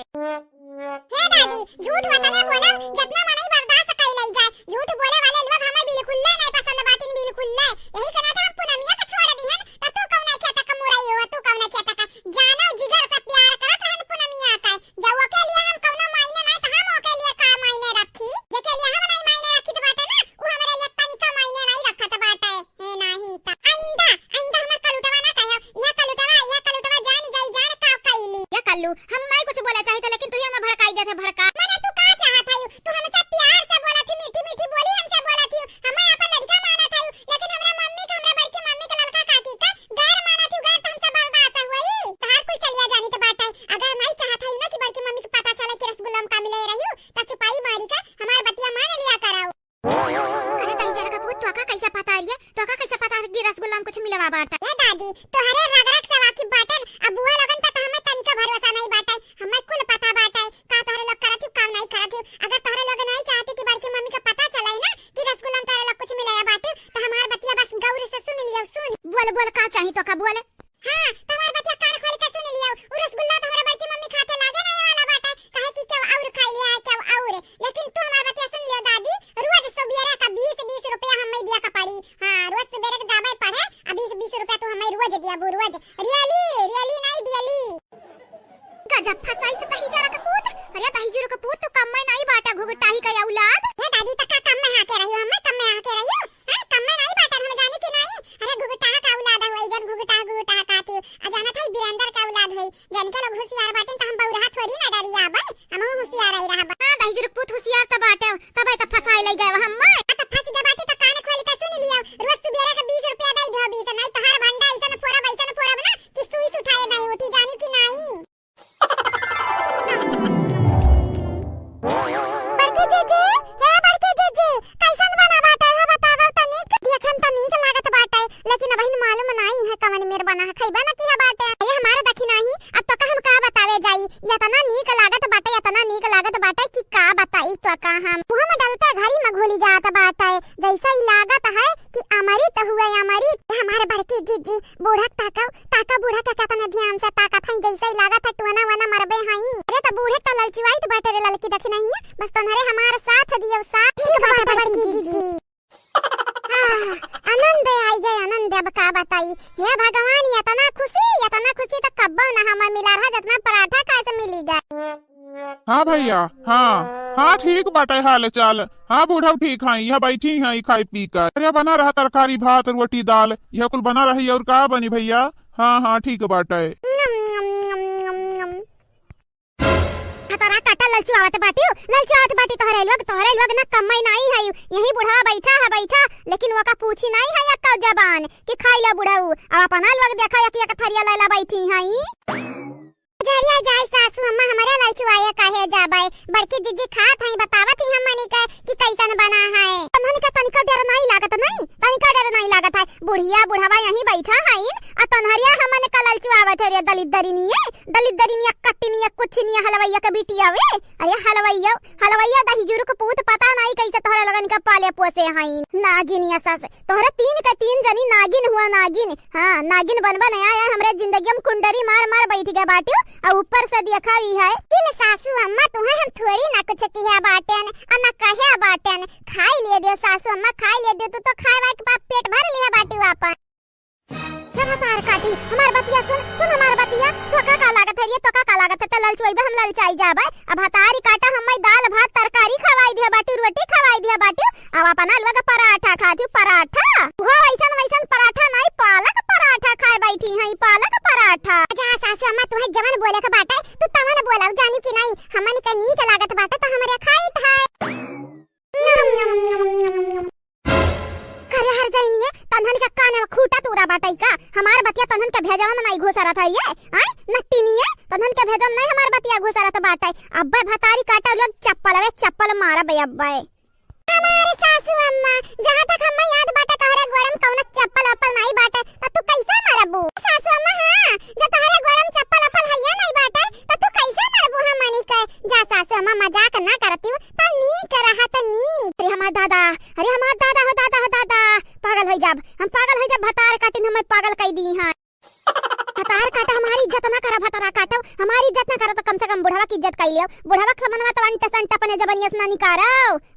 Speaker 1: हे दादी झूठ वतने बोला जितना मने बर्दाश्त कई लई जाए झूठ बोले वाले लोग हमें बिल्कुल नहीं पसंद बातिन बिल्कुल नहीं यही कहना था हम पुनमिया को छोड़ दी है त तू कौन नहीं खेता का मुराई हो तू कौन नहीं खेता का जानो जिगर से प्यार करत रहन पुनमिया का जब के लिए हम कौन मायने नहीं त हम के लिए का मायने रखी जे के लिए हम नहीं मायने रखी त बाटे ना वो हमरे लिए तनिका मायने नहीं रखत बाटे हे नहीं त आइंदा हमर कलुटवा ना कहो यह कलुटवा जानी जाई जान का कइली या कल्लू हम नहीं कुछ बोला चाहते लेकिन तू हमें भड़काई देते भड़का माने तू का चाहत है तू हमसे प्यार से बोला थी मीठी मीठी बोली हमसे बोला थी हमें अपन लड़का माना था लेकिन हमरा मम्मी के हमरा बड़की मम्मी के लड़का काकी का गैर माना थी गैर तुमसे बर्दाश्त हुई तहार कुल चलिया जानी तो बात है अगर नहीं चाहत है ना कि बड़की मम्मी को पता चले कि रसगुल्ला में का मिले रही हूं त छुपाई मारी का हमार बतिया मान लिया कराओ करे तई जरा का पूछ तो का कैसे पता है तो का कैसे पता कि रसगुल्ला में कुछ मिलवा बाटा ए दादी तोहरे रगरक सवा की बाटन अब बुआ लगन पे हमें तनिका भरोसा नहीं बाटा हमें कुल पता बाटा का तोहरे लोग करत काम नहीं करत अगर तोहरे लोग नहीं चाहते कि बड़की मम्मी को पता चले ना कि रसगुल्ला में तोहरे लोग कुछ मिलाया बाटे तो हमार बतिया बस गौर से सुन लियो सुन बोल का चाहिए तो का बोले हां तुम्हार बतिया कान खोल के सुन लियो वो रसगुल्ला तो हमारे बड़की मम्मी खाते लागे नहीं वाला बाटे कहे कि क्या और खाई लिया क्या और लेकिन तू हमार बतिया सुन लियो दादी रोज सुबेरे का 20 रुपया हमें दिया का पड़ी हां रोज सुबेरे के जाबे पढ़े अब 20 रुपया तो हमें रोज दिया वो रोज रियली नहीं डियली गजब फसाई से तही जरा का पूत अरे तही जरा का पूत तो कम में नहीं बाटा घुघटाही का औलाद हे दादी तक कम में आके रही हम कम में आके रही हां कम में नहीं बाटा हम जाने कि नहीं अरे घुघटाहा का औलाद है जब घुघटाहा कहती आ जाना था बीरेंद्र का औलाद है जाने के लोग होशियार बाटे त हम बहुरहा थोड़ी ना डरिया भाई हम होशियार रही रहा हां तही जरा पूत होशियार त बाटे तब त फसाई लई गए हम त फंसी के बाटे त कान खोल के सुन लियो रोज सुबेरे का 20 रुपया दई दो 20 नहीं तो हर भंडा ऐसा फोड़ा बना कि सुई उठाए नहीं उठी जानी कि नहीं बड़की जीजी कैसन बना बाटे है बतावल तनिक देखन त नीक लागत बाटे लेकिन अबहिन मालूम नहीं है कवन मेर बना है खइबा न किया बाटे ये हमारे दखी नहीं अब तो हम का बतावे जाई या तना नीक लागत बाटे कि का बताई तो का हम मुंह में डालते घड़ी में घुली जात बाटे जैसा ही लागत है कि अमृत हुए अमृत हमारे बड़की जीजी बूढ़ा ताका बूढ़ा का तना ध्यान से ताकत है जैसा ही लागत है टुना वना मरबे हई अरे तो बूढ़े तो ललचवाई तो बाटे रे ललकी दखी नहीं है बस तुम्हारे हमारे साथ दियो साथ ठीक बाटे बड़की जीजी आनंद आई गए आनंद अब का बताई हे भगवान इतना खुशी तो कब्बो ना हमें मिला रहा जितना पराठा कैसे मिली गए
Speaker 2: हाँ भैया हाँ ठीक बाटे हाल चाल हाँ बूढ़ा ठीक है यह बैठी है खाई पी कर अरे बना रहा तरकारी भात रोटी दाल यह कुल बना रही और का बनी भैया हाँ ठीक बाटे
Speaker 1: तोरा काटा ललचुआवत बाटी तोहरे लोग ना कमाई नहीं है यही बुढ़ा बैठा लेकिन वो का पूछी नहीं है का जबान कि खाइला बुढ़ाऊ अब अपना लोग देखा कि एक थरिया लैला बैठी है जरिया जाय सासू अम्मा हमारे ललचुआया काहे जाबे बड़की जीजी खात हई बतावत ही हमनी के कि कैसन बना है हमनी का तनिका डर नहीं लागत है बुढ़िया बुढ़ावा यहीं बैठा हई आ तनहरिया हमने का ललचुआवत है दलित दरिनी कट्टिनी कुछनी हलवैया के बिटिया वे अरे हलवैया दही जुरु के पूत पता नहीं कैसे तोहरा लगन का पाले पोसे हई नागिनिया सस तोहरा तीन जनी नागिन हुआ नागिन हां नागिन बनबा नहीं आया हमरे जिंदगी में कुंडरी मार बैठ गए बाटियो और ऊपर से देखा ही है चिल सासू अम्मा तुम्हें हम थोड़ी ना कुछ किया बाटन और ना कहे बाटन खाई ले दे सासू अम्मा खाई ले दे तू तो खाए के बाद पेट भर लिया बाटी वापस जब तार काटी हमार बतिया सुन हमार बतिया तो का लागत है ये तो का लागत है ललचोइबे हम ललचाई जाबे। अब हतारी काटा हम्मई दाल भात तरकारी खवाई दिया बाटी, रोटी खवाई दिया बाटी। अब अपन अलग पराठा खाती पराठा। वो वैसन वैसन पराठा नहीं, पालक पराठा खाए बैठी हई, पालक पराठा। जा सासू अम्मा तुम्हें जवन बोले के बाटे तू तवन बोलाऊ जानी कि नहीं, हमन के नीक लागत बाटे तो हमरे खाई था। करे हर जाइनिए तंधन के काने में खूटा तूरा बाटई का। हमार बतिया तंधन के भेजवा में नहीं घुसरत है ये। आय नट्टी नहीं है तंधन के भेजवा में नहीं हमार बतिया घुसरत बाटे। अब्बे भतारी काटा लोग चप्पल मारा बे अब्बे। हमारे सासू अम्मा जहां तक हम याद बाटे तोहरे गोड़म कौन चप्पल अप्पल नहीं बाटे त तू कैसे मारबू सासू अम्मा। हां जब तोहरे गोड़म चप्पल अप्पल हइया नहीं बाटे त तू कैसे मारबू हमनी के। जा सासू अम्मा मजाक ना करती त नीक रहत नीक। अरे हमार दादा हो दादा पागल हो जाब, हम पागल हो जाब। भतार काटिन हम पागल कई दी हां। भतार काटा हमारी इज्जत ना करा, भतारा काटो हमारी इज्जत ना करो तो कम से कम बुढ़ावा की इज्जत कई लियो। बुढ़ावा के समनवा तो अंट संट अपने जबनियस ना निकारो।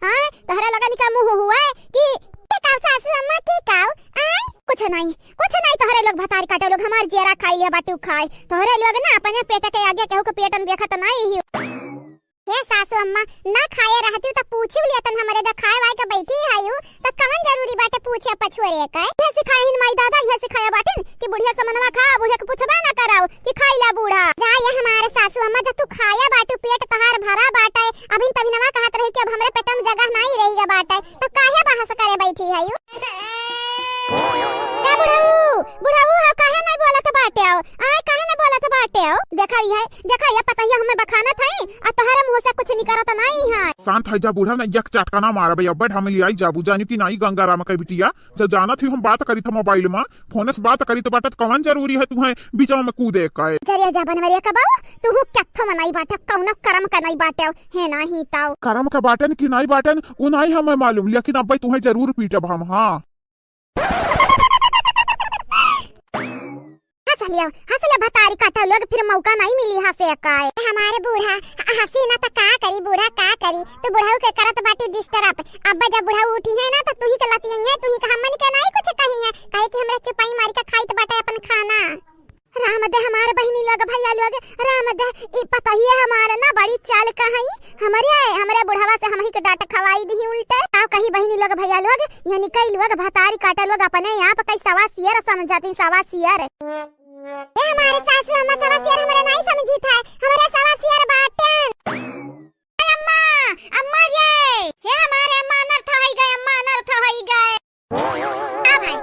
Speaker 1: हां तहरा लगा निका मुंह हुआ कि काव सासू अम्मा की काव। कुछ नहीं तोहरे लोग भतार काटे लोग हमार जेरा खाई है बाटू खाए। तोहरे लोग ना अपने पेट के आगे केहू के पेटन देखत नहीं ही। हे सासू अम्मा ना खाए रहती तो पूछी लिया तन हमरे दा खाए वाई के बैठी आयु त कवन जरूरी बाटे पूछे पछुरे के। ये सिखाए हिन माई दादा, ये सिखाया बाटिन कि बुढ़िया समनवा खा, बुढ़िया के पूछबा ना कराओ कि खाइला बूढ़ा। जा ये हमारे सासू अम्मा जब तू खाया बाटू पेट तहार भरा बाटे। अभी तभी नवा कहत रही कि अब हमरे पेट में जगह नहीं रहीगा बाटे तो काहे बहस करे बैठी आयु। का बुढ़ाऊ काहे नहीं बोलत बाटे आओ। आय काहे नहीं बोलत बाटे आओ। देखा ये पता है हमें बखानत है आ तोहरे मुंह से कुछ निकलत नहीं है।
Speaker 2: शांत है जा बूढ़ा ना यक चटकाना मारा भैया अब्बे हम लियाई जाबू जानी कि नहीं गंगा राम के बिटिया। जब जाना थी हम बात करी था मोबाइल में फोन से बात करी तो बात कवन जरूरी है तुम्हें बीचों में कूदे का।
Speaker 1: जरिया जा बनवरिया का बाऊ तू कत्थो में नहीं बाटे कौन कर्म का नहीं बाटे है नहीं ताऊ।
Speaker 2: कर्म का बाटन कि नहीं बाटन वो नहीं हमें मालूम, लेकिन अब्बे तुम्हें जरूर पीटब हम। हाँ हंसलिया भतारी काटा लोग फिर मौका नहीं मिली हंसे का। हमारे बूढ़ा हंसी ना तो का करी बूढ़ा का करी। तो बुढ़ाऊ के करत बाटू डिस्टर्ब। अब जब बुढ़ाऊ उठी है ना तो तू ही के लतियन है, तू ही के हमन के नहीं कुछ कही है काहे कि हमरा चुपाई मार के खाई तो बाटे अपन खाना। राम दे हमारे बहनी लोग भैया लोग राम दे ई पता ही है हमारा ना बड़ी चाल कहाई हमरे बुढ़ावा से हम ही के डांट खवाई दी उल्टे। आ कही बहनी लोग भैया लोग यानी कई लोग भतारी काटा लोग अपने यहाँ पे कई सवा सियर समझाती सवा सियर। ए हमारे सासू अम्मा सवा सियर हमरा नहीं समझी था, हमारे सवा सियर बाटन। अम्मा ये हमारे अम्मा अनर्थ होई गए, अम्मा अनर्थ होई गए। का भाई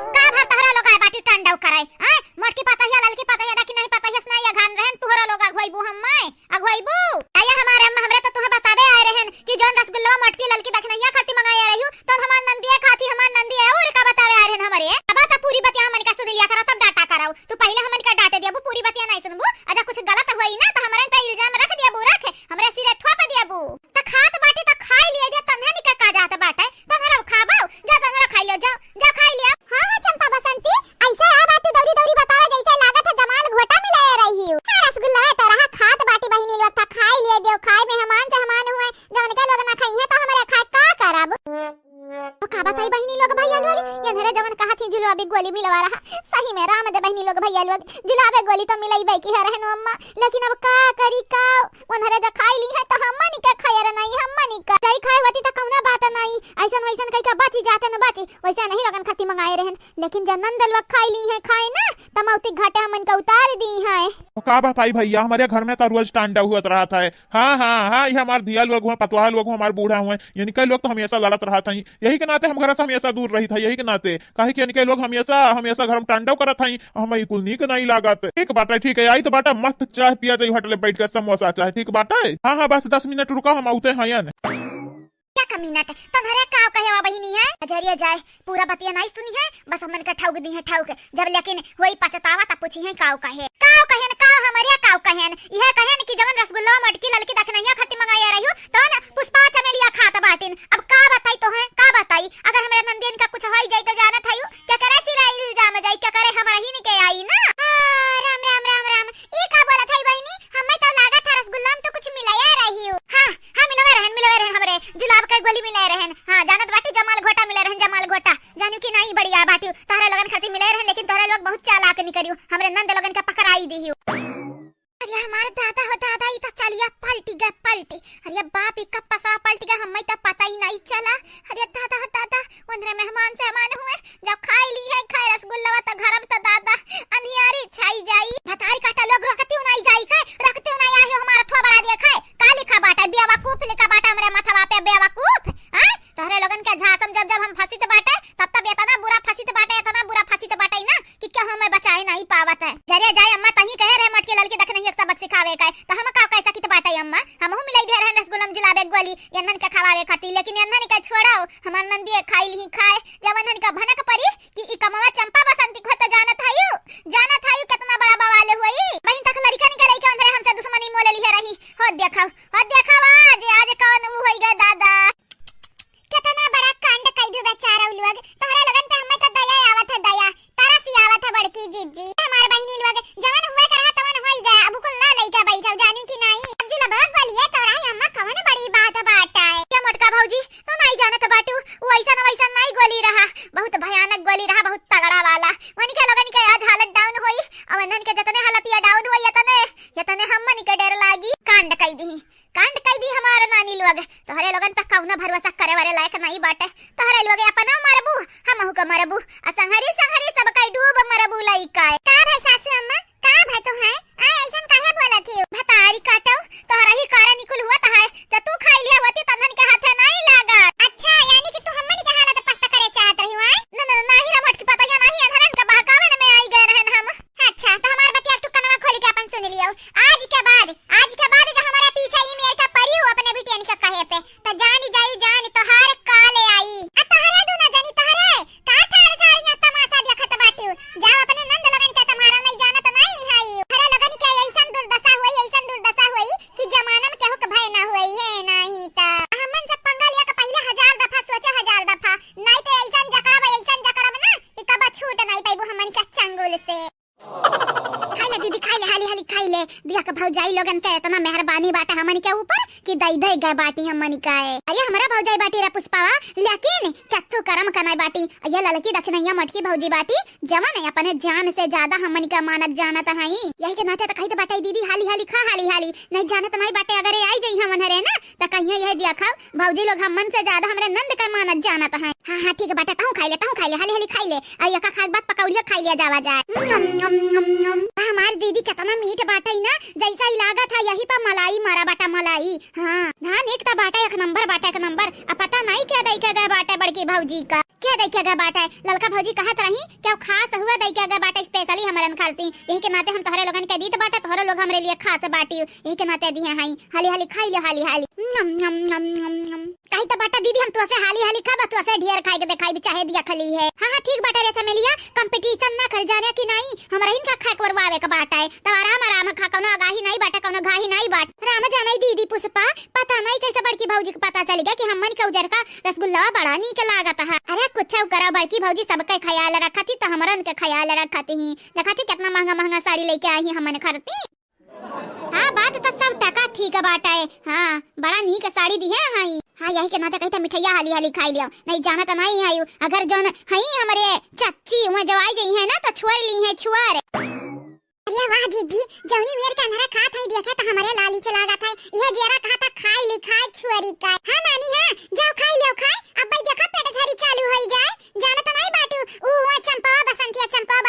Speaker 2: तोहरा लोग आए बाटी टंडव कराई। हां मोटकी पता है ललकी पता है कि नहीं पता है ना या घान रहन तोहरा लोग अगवाइबू हम्मय अगवाइबू। आया हमारे अम्मा हमरे तो तुम्हें बताबे आए रहन कि जोन रसगुल्ला मोटकी ललकी दखनैया खाती मंगाया रही हूं तो हमार नंदिया खाती हमार नंदी है और का बतावे आए रहन हमरे। अब तो पूरी बतिया हमन का सुन लिया करो तब डाटा कराओ। तू पहले हमन का डाटे दियाबू पूरी बतिया नहीं सुनबू। अजा कुछ गलत होई ना तो हमरे पे इल्जाम रख दियाबू, रख हमरे सिरे थोप दियाबू। त खात बाटी त खाई लिया जे तन्हा निका का जात बाटे तन्हा खाबाओ जा तन्हा खाई लो जा खाई लिया। हां चंपा बसंती ऐसा आ बात दौरी दौरी बतावे जैसे लागत है जमाल घोटा मिलाया रही हूं। रसगुल्ला है तो रहा खात बाटी बहिनी लोग था खाई लिए देव खाए मेहमान से हमान हुए जवन के लोग ना खाई है तो हमरे खाए का करब। तो का बताई बहिनी लोग भैया लोग ये धरे जवन कहा थी जुलाबी गोली मिलवा रहा सही में राम दे बहिनी लोग भैया लोग जुलाबे गोली तो मिलाई बई की है रहन अम्मा। लेकिन अब का करी का उन्हरे जा खाई ली है तो हममा नी का खाया रे नहीं हममा नी का जाई खाए होती तो कौना बात नहीं ऐसन वैसन कई का बाची जाते न बाची वैसे नहीं लगन खट्टी मंगाए रहन। लेकिन जनन दलवा खाई ली है खाए ना तमौती घाटे हमन का उतार दी है। का बताई भैया हमारे घर में तो रोज टांडा हुआ रहा था। हाँ ये हमारे दिया लोग हुए पतवाह लोग हुए हमारे बूढ़ा हुए यानी कई लोग तो हमेशा लड़त रहा था। यही के नाते हम घर से हमेशा दूर रही था, यही के नाते काहे कि कई लोग हमेशा घर में टांडव करत था हम कुल नीक नहीं लागत। ठीक बात है ठीक है आई तो बाटा मस्त चाय पिया जाई होटल बैठ के समोसा चाय ठीक बात है। हाँ बस 10 मिनट रुका हम आते हैं।
Speaker 1: मिनट तो घरे काव कहे बहिनी है अजरिया जाए पूरा बतिया नहीं सुनी है बस हमन का ठौक दी है ठौक जब लेकिन वही पछतावा तब पूछी है काव कहे काव हमारे काव कहेन यह कहेन कि जवन रसगुल्ला मटकी ललकी दखनैया खट्टी मंगाया रही हूं तो न पुष्पा चमेलिया खात बाटिन। अब का बताई तो है का बताई अगर हमरा नंदियन का कुछ होई जाई तो जानत हयू क्या करे सिरा इल्जाम जाई क्या करे हमरा ही नहीं के आई ना। राम राम राम राम ई का बोलत है बहिनी हमें तो लागत है रसगुल्ला में तो कुछ मिलाया रही हूं। हां मिलवे रहन हमरे जुलाब का गोली मिलाए रहन। हां जानत बाटी जमाल घोटा मिले रहन जमाल घोटा जानू कि नहीं बढ़िया बाटी तोहरे लगन खातिर मिले रहन लेकिन तोहरे लोग बहुत चालाक निकरियो हमरे नंद लगन का पकड़ाई दी। अरे हमारे दादा हो दादा ई तो पलटी। अरे बाप इ कब पसा पलट गया हमें तो पता ही नहीं चला। अरे दादा दादा उनरे मेहमान से अमान हुए जब खाई ली है खाए रसगुल्ला तो घर में तो दादा अनियारी छाई जाई। भतारी काटा लोग रखती नहीं जाई का रखते नहीं आई हमारा थो बड़ा दिया खाए का लिखा बाटा बेवकूफ लिखा बाटा हमरे माथा पे बेवकूफ। हां तोहरे लोगन के झासम जब हम फंसी तो बाटे तब इतना बुरा फंसी तो बाटे इतना बुरा फंसी तो बाटे ना कि क्या हमें बचाए नहीं पावत है। जरे जाए अम्मा तही कहे रहे मटके ललकी देख नहीं एक सबक सिखावे का तो हम का कैसा की तो बाटे अम्मा हम मिलाई दे रहे रसगुल्लम जुलाबे गोली यन्नन का खवावे खाती लेकिन यन्नन का छोड़ाओ हम नंदी खाई ली खाए जब यन्नन का भनक परी कि ई कमवा चंपा बसंती को तो जानत हायु कितना बड़ा बवाल हुई वहीं तक लड़का निकल के अंदर हमसे दुश्मनी मोले ली रही हो देखा आज कौन वो होई गए दादा कितना बड़ा कांड कई दो बेचारा लोग तोहरे लगन पे हमें तो दया आवत है दया तरस आवत है बड़की जीजी हमार बहिनी लोग जवन हुए करहा तवन होई गया अब कुल ना लइका बैठल जानी कि नहीं अब जिला बहुत बोलिए तोरा अम्मा कवन बड़ी बात बाटा है क्या मोटका भौजी तो नहीं जानत बाटू वो ऐसा नहीं गोली रहा बहुत भयानक गोली रहा बहुत तगड़ा वाला वनी के लोगन के आज हालत डाउन होई और अनन के जतने हालत या डाउन होई यतने हमन के डर लागी कांड कई दी हमारे नानी लोग तोहरे लोगन पे कौनो भरोसा करे वाले लायक नहीं बाटे तोहरे लोग अपना मरबू हमहु के मरबू आ संहरी सब कई डूब मरबू लइका का भाई सासू अम्मा का भाई तो है आ ऐसन काहे बोलत ही भतारी काटो तोहरा ही कारण निकुल हुआ है जब तू खाई लिया होती तनन के हाथे नहीं लागा। अच्छा यानी कि तू हमन के हालत पस्त करे चाहत रही है ना नहीं रमट की पता या नहीं अनहरन के बहकावे में आई गए रहन हम। अच्छा तो हमार बतिया तू कनवा खोल के अपन सुन लियो आज के बाद जो हमारा पीछे ई मेर का परी हो अपने बिटियन के कहे पे तो जान तो हार काले आई आ तोहरे दू ना जानी तोहरे का ठार साड़ियां तमाशा देखत बाटू जाओ अपने नंद लगन के तुम्हारा नहीं जानत नहीं है हरे लगन के ऐसन दुर्दशा हुई कि जमाना में केहू के भय ना हुई है नहीं ता हमन से पंगा लिया के पहले 1000 दफा सोचे 1000 दफा नहीं तो ऐसन जकड़ब ना कि कबा छूट नहीं पाइबो हमन के चंगुल से। खाइले दीदी खाइले हाली खाइले दिया के भौजाई लोगन के इतना मेहरबानी बाटे हमन के ऊपर कि दई गए बाटी हमन का है। अरे हमारा भौजाई बाटी रे पुष्पावा लेकिन कच्चू करम कनाई बाटी ये ललकी दखनैया मटकी भौजी बाटी जवन है अपने जान से ज्यादा हमन का मानत जानत है यही के नाते त कहि त बाटे दीदी हाली खा हाली नहीं जानत नहीं बाटे अगर आई जई हमन हरे ना त कहिए यह दिया खा भौजी लोग हमन से ज्यादा हमरे नंद का मानत जानत है। हां ठीक है बाटे ताऊ खाइले हाली खाइले आई का खाक बात पकौड़िया खाइ लिया जावा जाए। हमारी दीदी कितना मीठ बाटा ना जैसा ही लागा था यही पर मलाई मारा बाटा मलाई। हाँ धान एक तो बाटा एक नंबर अब पता नहीं क्या दई के गए बाटा बड़की भौजी का क्या दई के गए बाटा ललका भौजी कहत रही क्या खास हुआ दई के गए बाटा स्पेशली हमारन खाती यही के नाते हम तोहरे लोगन के दीत बाटा तोहरे लोग हमरे लिए खास बाटी यही के नाते दिए हाई हाली खाई ले हाली कहीं तो बाटा दीदी हम तो ऐसे हाली खाबा तो ऐसे ढेर खाई के दिखाई चाहे दिया खली है। हाँ ठीक बाटा रे चमेलिया कंपटीशन ना कर जाने की नहीं हमरा इनका खा करवावे का बाटा है तो आराम खा कोनो आगाही नहीं बाटा कोनो घाही नहीं बाट राम जाने दीदी पुष्पा पता नहीं कैसे बड़की भौजी को पता चलेगा कि हमन के उजर का रसगुल्ला बड़ा नीक लागत है। अरे कुछ करा बड़की भौजी सबके ख्याल रखती तो हमरन के ख्याल रखती ही देखती कितना महंगा साड़ी लेके आई हमन खरती। हाँ बात तो सब टका ठीक है बाटा है। हाँ बड़ा नीक साड़ी दी है हाँ यही के नाते कहता मिठाइया हाली खाई लिया नहीं जाना तो नहीं आयु अगर जोन हई हमारे चच्ची वहाँ जब आई गई है ना तो छुअर ली है छुअर। अरे वाह दीदी जौनी मेर के अंधरा खात है देखा तो हमारे लाली चला गया था यह जेरा कहा था खाई ली खाए छुअरी का। हाँ नानी हाँ जाओ खाई लो खाए अब भाई देखा पेट झरी चालू हो जाए जाना तो नहीं बाटू वो चंपा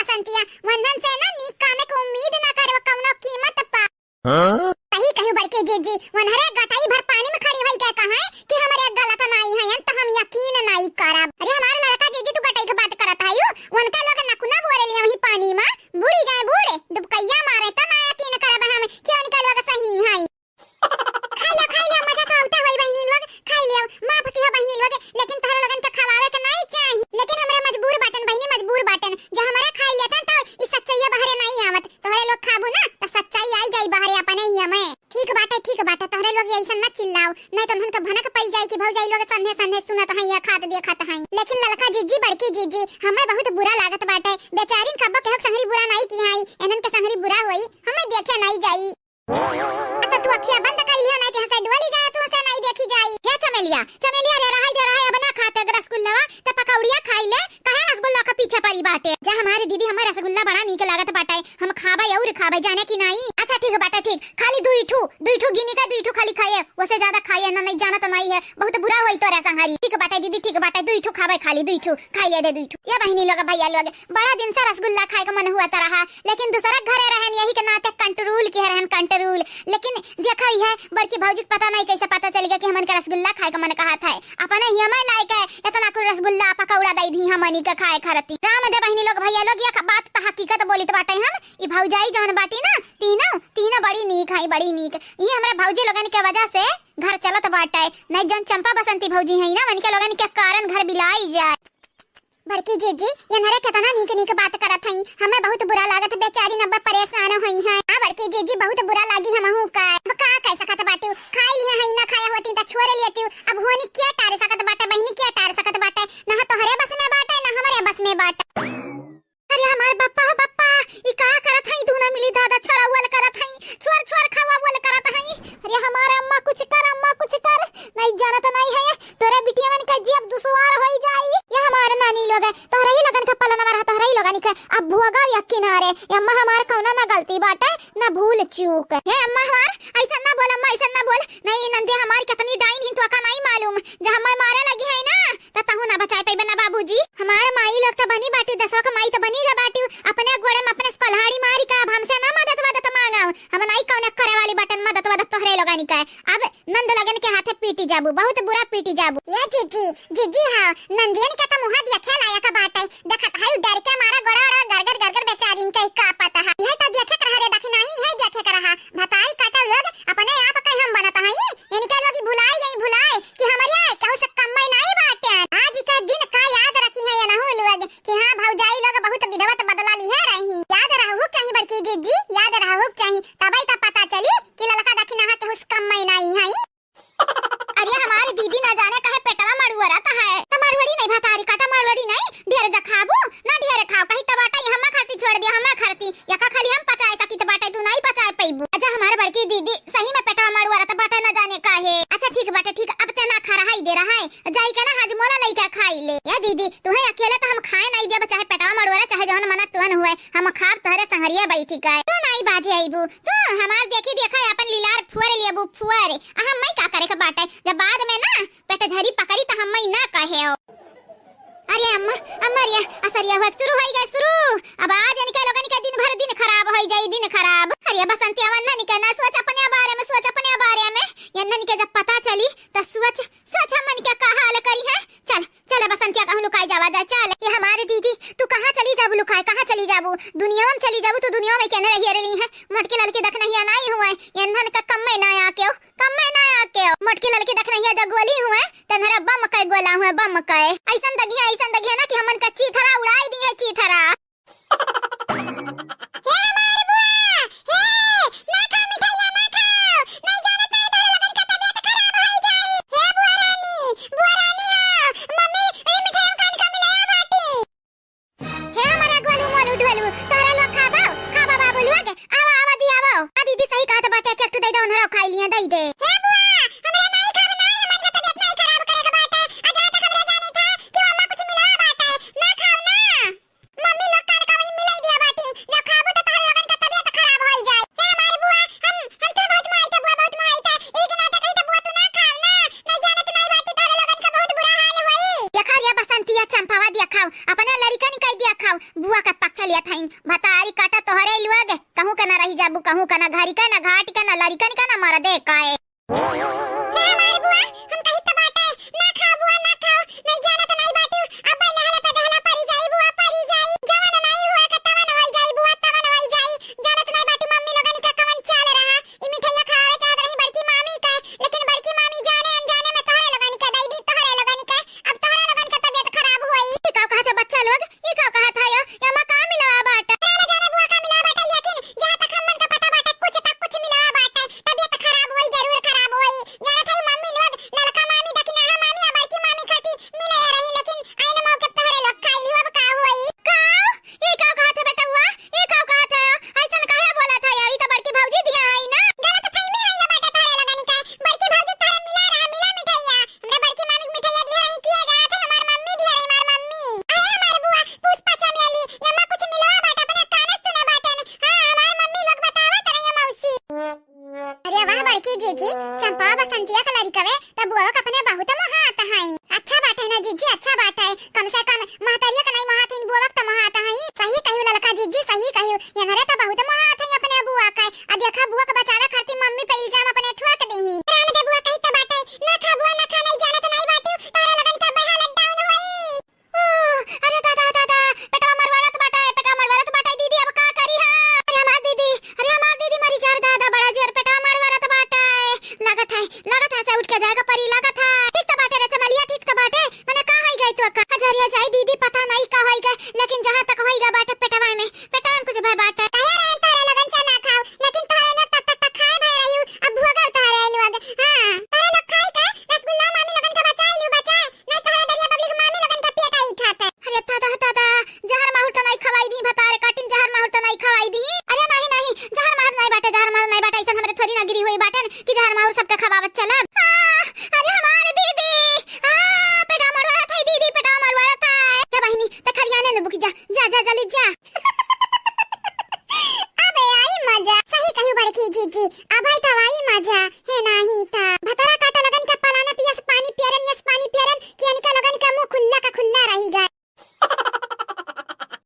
Speaker 1: बसंतिया वंदन से ना नीक कामे को उम्मीद ना करे कौनो कीमत पा। सही कहू बड़के जीजी वनहरे गटाई भर पानी में खड़ी होई क्या कहा है कि हमारे गलत नहीं है तो हम यकीन नहीं करब। अरे हमारे लड़का जीजी तू गटाई की बात करत है उनका लोग नकुना बोले लिया वही पानी में बूढ़ी जाए बूढ़े डुबकैया मारे तो ना यकीन करब हम कि उनका लोग सही है। खाई लो मजा तो आवता होई बहिनी लोग खाई लियो माफ कियो बहिनी लोग लेकिन तोहरा लोगन के खवावे के नहीं चाहिए लेकिन हमरा मजबूर बाटन बहिनी मजबूर बाटन जो हमारा खाई लेता तो इस सच्चाई बाहर नहीं आवत तोहरे लोग खाबू ना तो सच्चाई आई जाई बाहर अपने ही में। ठीक बाटा तोहरे लोग ऐसा न चिल्लाओ नहीं तो उनके भनक पड़ जाए कि भौजाई लोग संधे सुनत है या खात देखत है। लेकिन ललका जीजी बड़की जीजी हमें बहुत बुरा लागत बाटे बेचारीन खब्बो के संगरी बुरा नहीं की है एनन के संगरी बुरा होई हमें देखे नहीं जाई तो तू अखियां बंद कर लियो नहीं कि हंसे डोली जाए तू से नहीं देखी जाई। हे चमेलिया रे रहा अब ना खाते रसगुल्ला तो पकौड़िया खाई ले कहे रसगुल्ला का पीछे पड़ी बाटे जा हमारी दीदी हमें रसगुल्ला बड़ा नीक लागत बाटे हम खाबे और खाबे जाने की नहीं। अच्छा ठीक है बाटा ठीक खाली दुई ठू गिनी का दुई ठू खाली खाए है ना नहीं जाना तो नहीं है बहुत बुरा होई तोरा संहारी। ठीक बाटे दीदी ठीक बाटे, दुई ठो खावे खाली दुई ठो खाइए दे दुई ठो। ये बहिनी लोग भैया लोग बड़ा दिन से रसगुल्ला खाए का मन हुआ तो रहा, लेकिन दूसरा घरे रहन यही के नाते कंट्रोल के रहन कंट्रोल। लेकिन देखा ही है बड़की भौजी पता नहीं कैसे पता चल गया कि हमन का रसगुल्ला खाए का मन कहा था। अपने ही हमें लायक है इतना कुछ रसगुल्ला पकौड़ा दई दी हमनी के खाए खरती। राम दे बहिनी लोग भैया लोग ये बात तो हकीकत बोली तो बाटे हम ई भौजाई जौन बाटी ना तीनों तीनों बड़ी नीक है बड़ी नीक। ये हमरा भौजी लोगन के वजह से घर चलत बाटे, नहीं जौन चंपा बसंती भौजी है ना उनके लोगन के कारण घर बिलाई जाए। बड़की जीजी ये नरे कितना नीक नीक बात करत हई, हमें बहुत बुरा लागत बेचारी नब्बे परेशान होई है। हां बड़की जीजी बहुत बुरा लागी हमहू का कह सकत बाटी, खाई है ना खाया होती त छोड़ लेती। अब होनी क्या टार सकत बाटे बहिनी क्या टार सकत बाटे, ना तो हरे बस में बाटे ना हमारे बस में बाटे। अरे हमार बप्पा बप्पा ई का करत हई, तू ना मिली दादा छोरा वाल करत हई, छोर छोर खावा वाल करत हई। अरे हमारे अम्मा कुछ कर नहीं जानत नहीं है तोरे बिटिया मन का जीव दुसवार होई जाई। ये हमारे नानी लोग है तोहरे ही लगन का पलन मारा तोहरे ही लोगन का अब भोगा या किनारे। अम्मा हमार कौना ना गलती बाटे ना भूल चूक है। अम्मा हमार ऐसा ना बोल, अम्मा ऐसा ना बोल। नहीं नंदे हमार कितनी डाइन ही तो का नहीं मालूम, जहां मैं मारे लगी है ना त तहु ना बचाए पैबे ना बाबूजी। हमारे माई लोग तो बनी बाटी दसवा का माई तो बनी गा बाटी, अपने गोड़े में अपने कल्हाड़ी मारी का अब हमसे ना मदद मांगाओ। हम नहीं कौन करे वाली बटन मदद तोहरे लोगन का। अब नंद लगन के हाथे पीटी जाबू, बहुत बुरा पीटी जाबू। ये जीजी जीजी हां नंदियन का तो मुंह दिया खेलाया का बात है, देखत है डर के मारा गोड़ा गरगर गरगर बेचारी इनका का पता है। यह तो देखे कर रे देख नहीं है देखे कर रहा भताई काटा लोग अपने आप के हम बनता है। इनके लोग भुलाए कि हमारे कहू से कमाई नहीं बाटे। आज के दिन का याद रखी है ये ना हो लोग कि हां भौजाई लोग बहुत विधवत बदला ली है रही। याद रहू चाहिए बड़की जीजी, याद रहू चाहिए तबै तो पता चली कि ललका दखिना है कहू से कमाई नहीं है। अरे हमारी दीदी ना जाने कहे पेटवा मड़ुआ कहा है, तो मड़ुड़ी नहीं भतारी काटा मड़ुड़ी नहीं ढेर जखाबू ना ढेर खाओ कहीं टबाटा हम खाती छोड़ दिया हम खाती या का खाली हम पचाए सकी तो बाटा तू नहीं पचाए पैबू। अच्छा हमारे बड़की दीदी सही में पेटवा मड़ुआ तो बाटा ना जाने का है। अच्छा ठीक बाटे ठीक अब ते ना खा रहा ही दे रहा है जाई के ना हजमोला लइका खाई ले। या दीदी तुम्हें अकेले तो हम खाए नहीं देब चाहे पेटवा मड़ुआ चाहे जौन मना तुन हुए हम खाब तोहरे संगरिया बैठी का तो नहीं बाजे आईबू तो हमार देखी देखा अपन लीलार फुअर लेबू फुअर हम मैं का करे के बाटे जब बाद में ना पेट झरी पकड़ी तो हम ना कहे। अरे अम्मा अमरिया असरिया हुआ शुरू हो गए शुरू। अब आज इनके लोगन के दिन भर दिन खराब हो जाई दिन खराब। अरे बसंती अवन निके ना सोच अपने बारे में सोच अपने बारे में यन्न के जब पता चली तो सोच सोच हमन के का हाल करी है। चल चल बसंतिया कहूं लुकाई जावा जा चल। ये हमारे दीदी तू कहां चली जाबू लुकाई कहां चली जाबू दुनिया में चली जाबू तो दुनिया में कहने रही रही है। मटके लड़के देख नहीं नहीं हुए यन्न का कम में ना आके मटके लड़के देख नहीं जगवली हुए तनहरा बम कई गोला हुए बम कई ऐसन दगिया ना कि हमन का चीथरा उड़ाई दी है चीथरा। हे हमारे बुआ हे ना खा मिठाइया ना खाओ नहीं जानत नहीं तारे लगन का तबीयत खराब हो जाई। हे बुआ रानी हो मम्मी ए मिठाई खान का मिलाया बाटी। हे हमारा गोलू मोलू ढोलू तारे लोग खाबा बाबू लोग आवा दियावो आ दीदी सही कहा तो बाटे एक तो दे दो उन्हरा खाई लिया दई दे। हे बुआ हमरा नहीं खाना नहीं हमारी तबीयत नहीं खराब करेगा बाटे अजा तक हमरे जाने था कि अम्मा कुछ मिला बाटे ना खाओ ना मम्मी लोग कान का वही मिलाई दिया बाटी जब खाबो तो तारे लगन का तबीयत खराब हो जाए। हे हमारी बुआ हम तो बहुत माई था बुआ बहुत माई था एक ना तो कहीं तो बुआ तू ना खाओ ना नहीं जानत नहीं बाटी तारे लगन का बहुत बुरा हाल होई। ये खा लिया बसंतिया चंपावा दिया खाओ अपने लड़का नि कह दिया खाओ बुआ का पक्ष लिया थाई भतारी काटा तोहरे लुआग कहूं का ना रही जाबू कहूं का ना घारी का ना घाट का ना लड़का का ना मार दे काए। हे हमारी बुआ हम कहीं तो बाटे ना खाओ बुआ ना खाओ नहीं जानत नहीं बाटी अब लहला पे दहला परी जाई बुआ परी जाई जवान नहीं हुआ का तवन होई जाई बुआ तवन होई जाई जानत नहीं बाटी मम्मी लोगन का कवन चाल रहा ई मिठाइया खावे चाहत रही बड़की मामी का लेकिन बड़की मामी जाने अनजाने में तोहरे लगन का दई दी तोहरे लगन का अब तोहरे लगन का तबीयत खराब हुई। ई का कहा था बच्चा लोग ई का कहा था या मां का मिला बाटा ना जाने बुआ का मिला बाटा लेकिन जहां तक हमन का पता बाटा कुछ तक कुछ मिला बाटा तबीयत खराब हुई जरूर खराब हुई जानत है मम्मी लोग ललका कम से